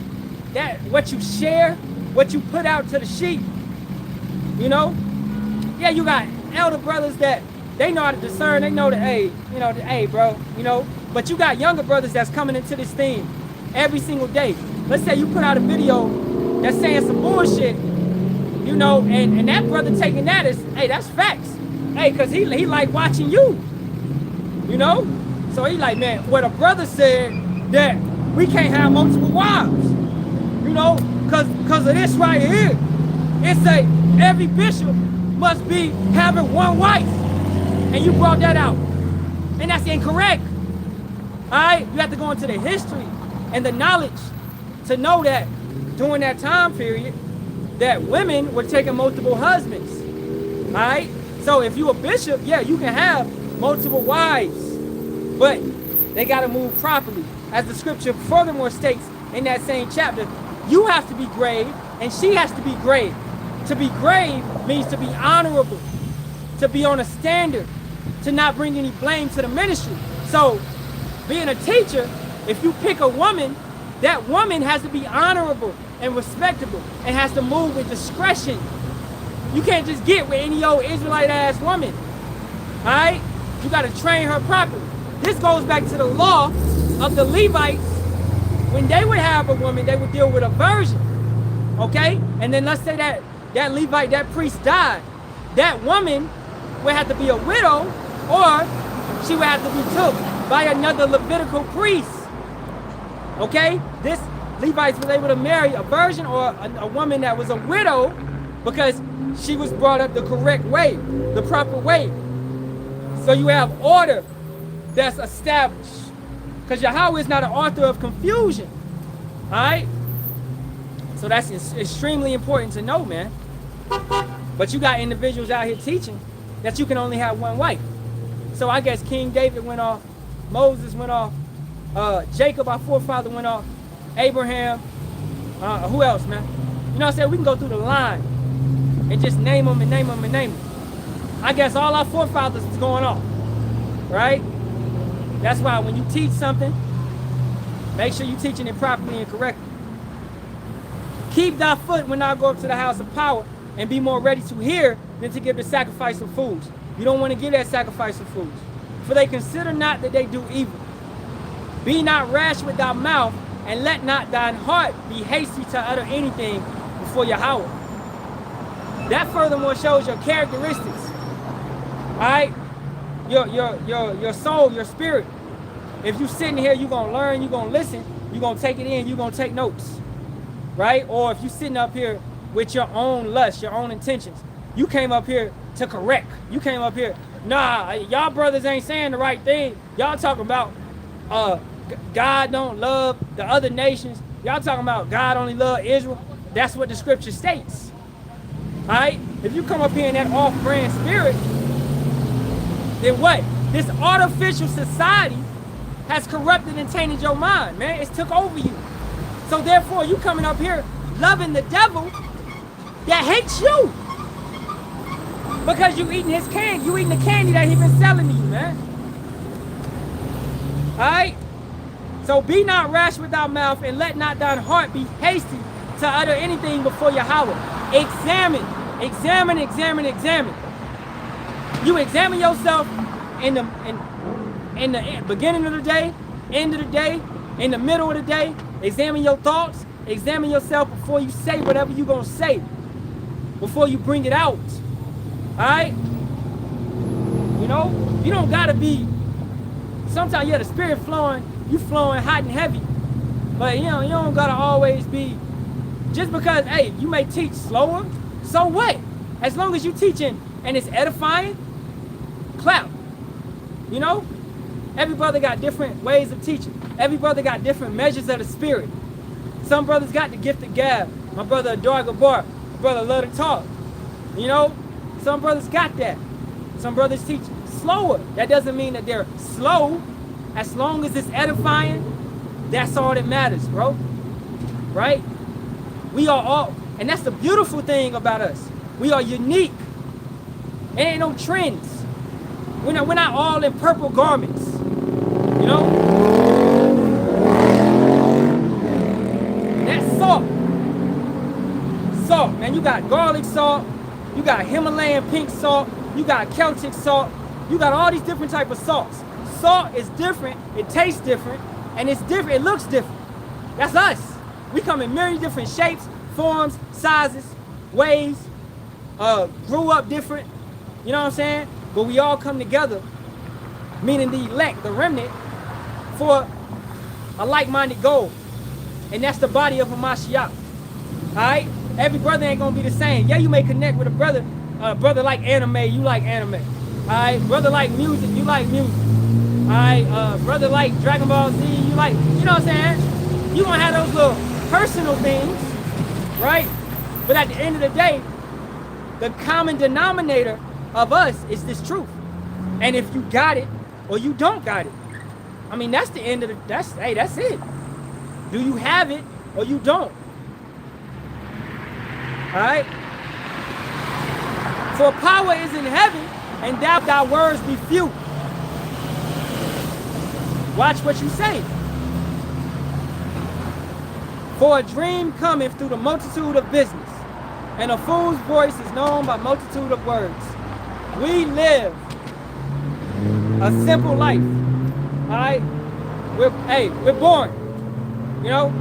what you share, what you put out to the sheep, you know? Yeah, you got elder brothers that they know how to discern. They know that, hey, you know, hey, bro, you know? But you got younger brothers that's coming into this thing every single day. Let's say you put out a video that's saying some bullshit, you know, and that brother taking that as, hey, that's facts. Hey, because he like watching you, you know? So he like, man, what a brother said that we can't have multiple wives, you know, because of this right here. It say every bishop must be having one wife. And you brought that out. And that's incorrect. All right? You have to go into the history and the knowledge to know that during that time period that women were taking multiple husbands. All right? So if you a bishop, yeah, you can have multiple wives. But they got to move properly. As the scripture furthermore states in that same chapter, you have to be grave and she has to be grave. To be grave means to be honorable, to be on a standard, to not bring any blame to the ministry. So being a teacher, if you pick a woman, that woman has to be honorable and respectable and has to move with discretion. You can't just get with any old Israelite ass woman. All right? You got to train her properly. This goes back to the law of the Levites. When they would have a woman, they would deal with a virgin. Okay? And then let's say that Levite, that priest died. That woman would have to be a widow, or she would have to be took by another Levitical priest. Okay? This Levites was able to marry a virgin or a woman that was a widow because she was brought up the correct way, the proper way. So you have order that's established. Because Yahawah is not an author of confusion. All right? So that's extremely important to know, man. But you got individuals out here teaching that you can only have one wife. So I guess King David went off, Moses went off, Jacob, our forefather, went off, Abraham, who else, man? You know what I'm saying? We can go through the line and just name them and name them and name them. I guess all our forefathers is going off, right? That's why when you teach something, make sure you're teaching it properly and correctly. Keep thy foot when thou go up to the house of power, and be more ready to hear than to give the sacrifice of fools. You don't want to give that sacrifice of fools. For they consider not that they do evil. Be not rash with thy mouth, and let not thine heart be hasty to utter anything before Yahawah. That furthermore shows your characteristics. Alright? Your soul, your spirit. If you sitting here, you're gonna learn, you're gonna listen, you're gonna take it in, you're gonna take notes. Right? Or if you sitting up here with your own lust, your own intentions, you came up here to correct. You came up here, nah, y'all brothers ain't saying the right thing. Y'all talking about God don't love the other nations. Y'all talking about God only love Israel. That's what the scripture states. Alright? If you come up here in that off-brand spirit, then what? This artificial society has corrupted and tainted your mind, man. It's took over you. So therefore, you coming up here loving the devil that hates you. Because you eating his candy. You eating the candy that he been selling to you, man. Alright? So be not rash with thy mouth, and let not thine heart be hasty to utter anything before Yahawah. Examine, examine, examine, examine. You examine yourself in the beginning of the day, end of the day, in the middle of the day. Examine your thoughts. Examine yourself before you say whatever you're going to say. Before you bring it out. Alright? You know, you don't got to be, sometimes, yeah, the spirit flowing, you flowing hot and heavy. But, you know, you don't got to always be, just because, hey, you may teach slower, so what? As long as you teaching and it's edifying, clap. You know? Every brother got different ways of teaching. Every brother got different measures of the spirit. Some brothers got the gift of gab. My brother adore Barak. My brother love to talk. You know? Some brothers got that. Some brothers teach slower. That doesn't mean that they're slow. As long as it's edifying, that's all that matters, bro. Right? We are all, and that's the beautiful thing about us. We are unique. There ain't no trends. We're not all in purple garments. You know? That's salt. Salt, man. You got garlic salt. You got Himalayan pink salt. You got Celtic salt. You got all these different types of salts. Salt is different. It tastes different. And it's different. It looks different. That's us. We come in many different shapes, forms, sizes, ways. Grew up different. You know what I'm saying? But we all come together, meaning the elect, the remnant, for a like-minded goal. And that's the body of a Mashiach. Alright? Every brother ain't gonna be the same. Yeah, you may connect with a brother like anime, you like anime. Alright, brother like music, you like music. Alright, brother like Dragon Ball Z, you like, you know what I'm saying? You gonna have those little personal things, right? But at the end of the day, the common denominator of us is this truth. And if you got it or you don't got it, I mean, that's the end of the, that's it. Do you have it or you don't? All right? For power is in heaven, and that thy words be few. Watch what you say. For a dream cometh through the multitude of business, and a fool's voice is known by multitude of words. We live a simple life. All right? We're born. You know,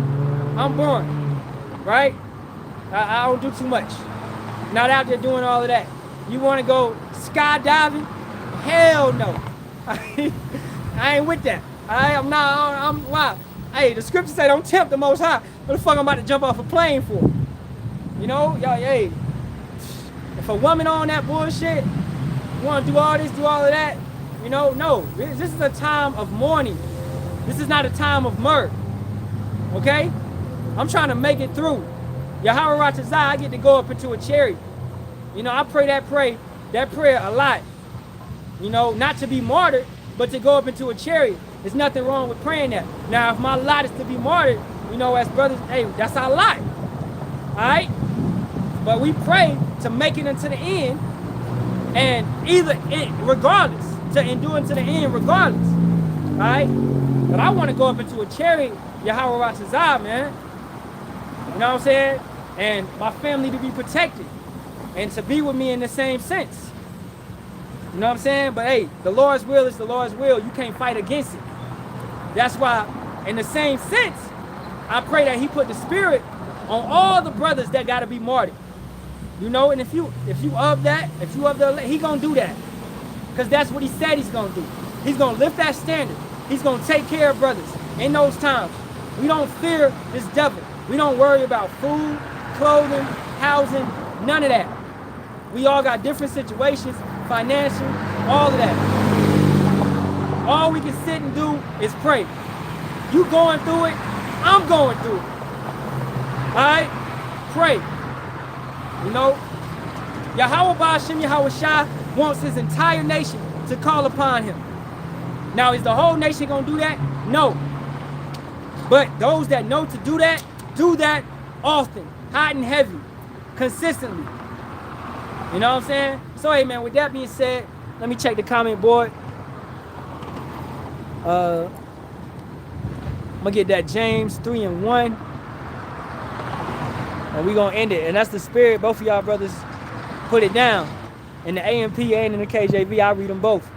I'm born, right? I don't do too much. Not out there doing all of that. You want to go skydiving? Hell no. I ain't with that. I'm why? Hey, the scripture say don't tempt the Most High. What the fuck I'm about to jump off a plane for? You know, y'all, hey, if a woman on that bullshit, you want to do all this, do all of that, you know, no. This is a time of mourning. This is not a time of mirth. Okay? I'm trying to make it through. Yahawah, I get to go up into a chariot. You know, I pray that prayer a lot. You know, not to be martyred, but to go up into a chariot. There's nothing wrong with praying that. Now, if my lot is to be martyred, you know, as brothers, hey, that's our lot. All right? But we pray to make it unto the end, and regardless, to endure to the end regardless. All right? But I want to go up into a chariot, Yahawah, man. You know what I'm saying? And my family to be protected and to be with me in the same sense. You know what I'm saying? But hey, the Lord's will is the Lord's will. You can't fight against it. That's why, in the same sense, I pray that he put the spirit on all the brothers that got to be martyred. You know, and if you of that, he gonna do that. Because that's what he said he's gonna do. He's gonna lift that standard. He's gonna take care of brothers in those times. We don't fear this devil. We don't worry about food, clothing, housing, none of that. We all got different situations, financial, all of that. All we can sit and do is pray. You going through it, I'm going through it. All right? Pray. You know, Yahawashi wants his entire nation to call upon him. Now, is the whole nation going to do that? No. But those that know to do that often, hot and heavy, consistently. You know what I'm saying? So, hey, man, with that being said, let me check the comment board. I'm going to get that James 3:1. And we're going to end it. And that's the spirit. Both of y'all brothers put it down. In the AMP and in the KJV, I read them both.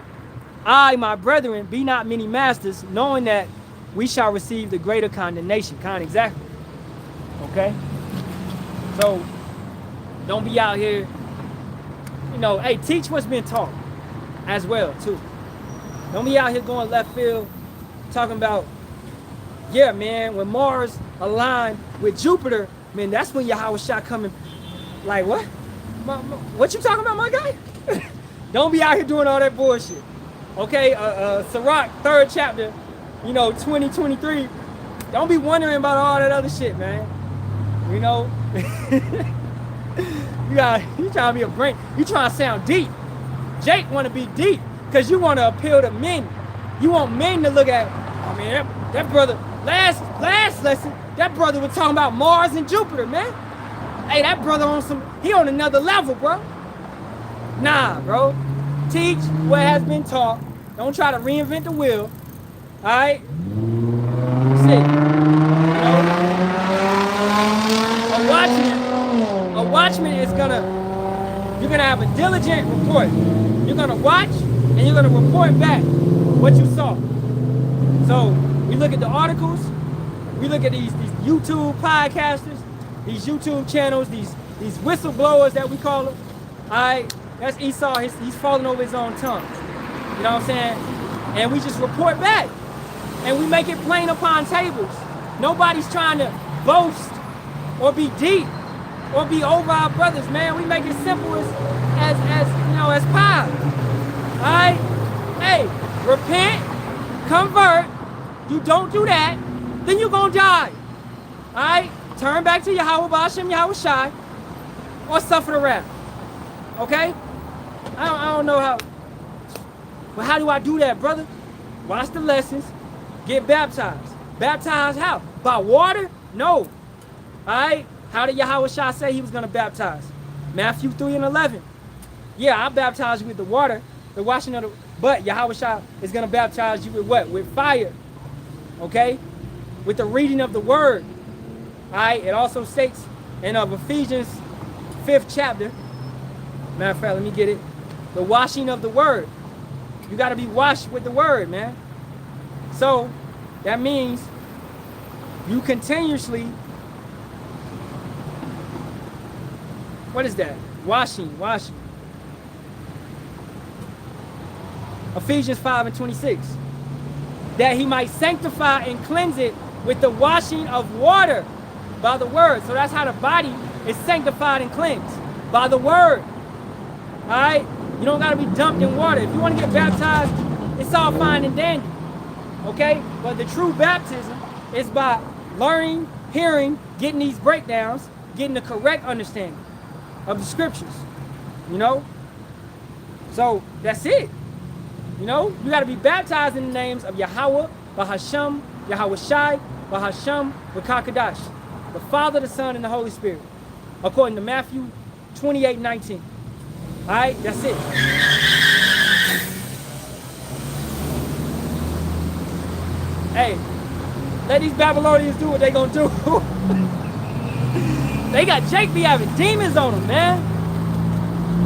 I, my brethren, be not many masters, knowing that we shall receive the greater condemnation. Exactly. Okay? So, don't be out here, hey, teach what's been taught as well, too. Don't be out here going left field, talking about, yeah, man, when Mars aligned with Jupiter, man, that's when Yahawashi coming. Like, what? What you talking about, my guy? Don't be out here doing all that bullshit. Okay, Sirach, 3rd chapter, 2023. Don't be wondering about all that other shit, man. You trying to be a brain. You trying to sound deep. Jake want to be deep because you want to appeal to men. You want men to look at, I mean, that brother, last lesson, that brother was talking about Mars and Jupiter, man. Hey, that brother he on another level, bro. Nah, bro. Teach what has been taught. Don't try to reinvent the wheel. All right? Sit. A watchman is you're gonna have a diligent report. You're gonna watch and you're gonna report back what you saw. So we look at the articles, we look at these YouTube podcasters, these YouTube channels, these whistleblowers that we call them. All right, that's Esau. He's falling over his own tongue. You know what I'm saying? And we just report back, and we make it plain upon tables. Nobody's trying to boast or be deep or be over our brothers, man. We make it simple as pie. All right? Hey, repent, convert. You don't do that, then you're gonna die. All right? Turn back to Yahawah, Hashem, Yahawashi, or suffer the wrath. Okay? I don't know how. But how do I do that, brother? Watch the lessons. Get baptized. Baptized how? By water? No. All right? How did Yahawashi say he was going to baptize? Matthew 3:11. Yeah, I baptize you with the water, the washing of the... But Yahawashi is going to baptize you with what? With fire. Okay? With the reading of the word. All right? It also states in Ephesians 5th chapter. Matter of fact, let me get it. The washing of the word. You got to be washed with the word, man. So, that means you continuously... What is that? Washing. Ephesians 5:26. That he might sanctify and cleanse it with the washing of water by the word. So that's how the body is sanctified and cleansed. By the word. Alright? You don't got to be dumped in water. If you want to get baptized, it's all fine and dandy. Okay? But the true baptism is by learning, hearing, getting these breakdowns, getting the correct understanding of the scriptures. So that's it. You got to be baptized in the names of Yahawah, Bahasham, Yahawashi, Bahasham, Bakakadash, the Father, the Son, and the Holy Spirit, according to Matthew 28:19. All right, that's it. Hey, let these Babylonians do what they gonna do. They got Jake be having demons on them, man.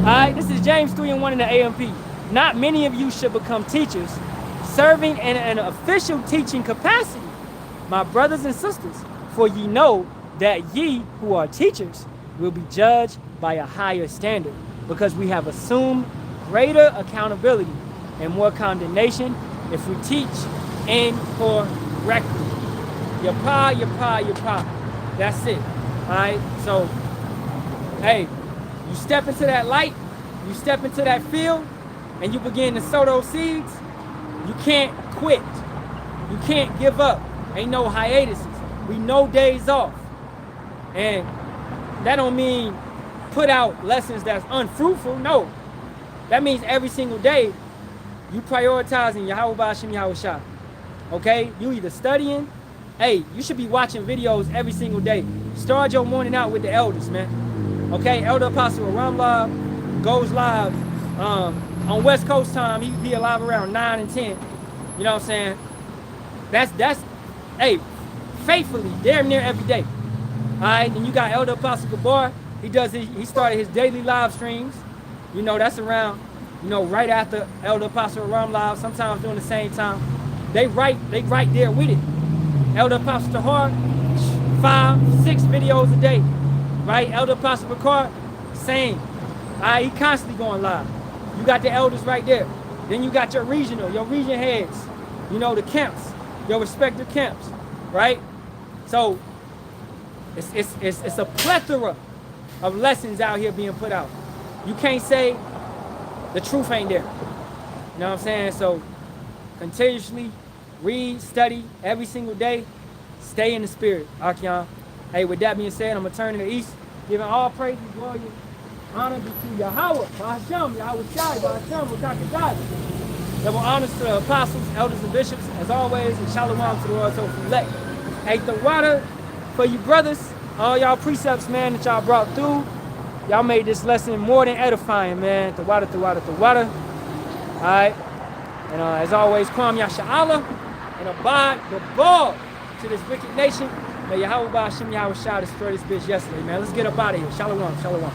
All right, this is James 3:1 in the AMP. Not many of you should become teachers, serving in an official teaching capacity, my brothers and sisters, for ye know that ye who are teachers will be judged by a higher standard, because we have assumed greater accountability and more condemnation if we teach incorrectly. Yapa. That's it. Alright, so hey, you step into that light, you step into that field, and you begin to sow those seeds. You can't quit. You can't give up. Ain't no hiatuses. We know days off. And that don't mean put out lessons that's unfruitful. No. That means every single day you prioritizing Yahawah Hashem Yahawashi. Okay? You either studying. Hey, you should be watching videos every single day. Start your morning out with the elders, man. Okay? Elder Apostle Ramla goes live on West Coast time. He be alive around 9 and 10. You know what I'm saying? That's hey, faithfully, damn near every day. Alright, then you got Elder Apostle Gabar. He started his daily live streams. You know, that's around, you know, right after Elder Apostle Ramlov, sometimes during the same time. They right there with it. Elder Apostle Tahar, 5, 6 videos a day. Right? Elder Apostle Picard, same. He constantly going live. You got the elders right there. Then you got your region heads, you know, the camps, your respective camps, right? So it's a plethora of lessons out here being put out. You can't say the truth ain't there. You know what I'm saying? So continuously read, study every single day, stay in the spirit, Akian. Hey, with that being said, I'm gonna turn to the east, giving all praise, glory, honor to Yahawah, Sham, Yahawashi, Ahtham, Wakakadai. Double honors to the apostles, elders, and bishops, as always, and Shalawam to the royal soul elect. Hey, the water for you brothers, all y'all precepts, man, that y'all brought through. Y'all made this lesson more than edifying, man. The water. All right. And as always, Kwam Yasharahla, and abide the ball to this wicked nation. May Yahawah Hashem Yahawashi destroy this bitch yesterday, man. Let's get up out of here. Shalawam.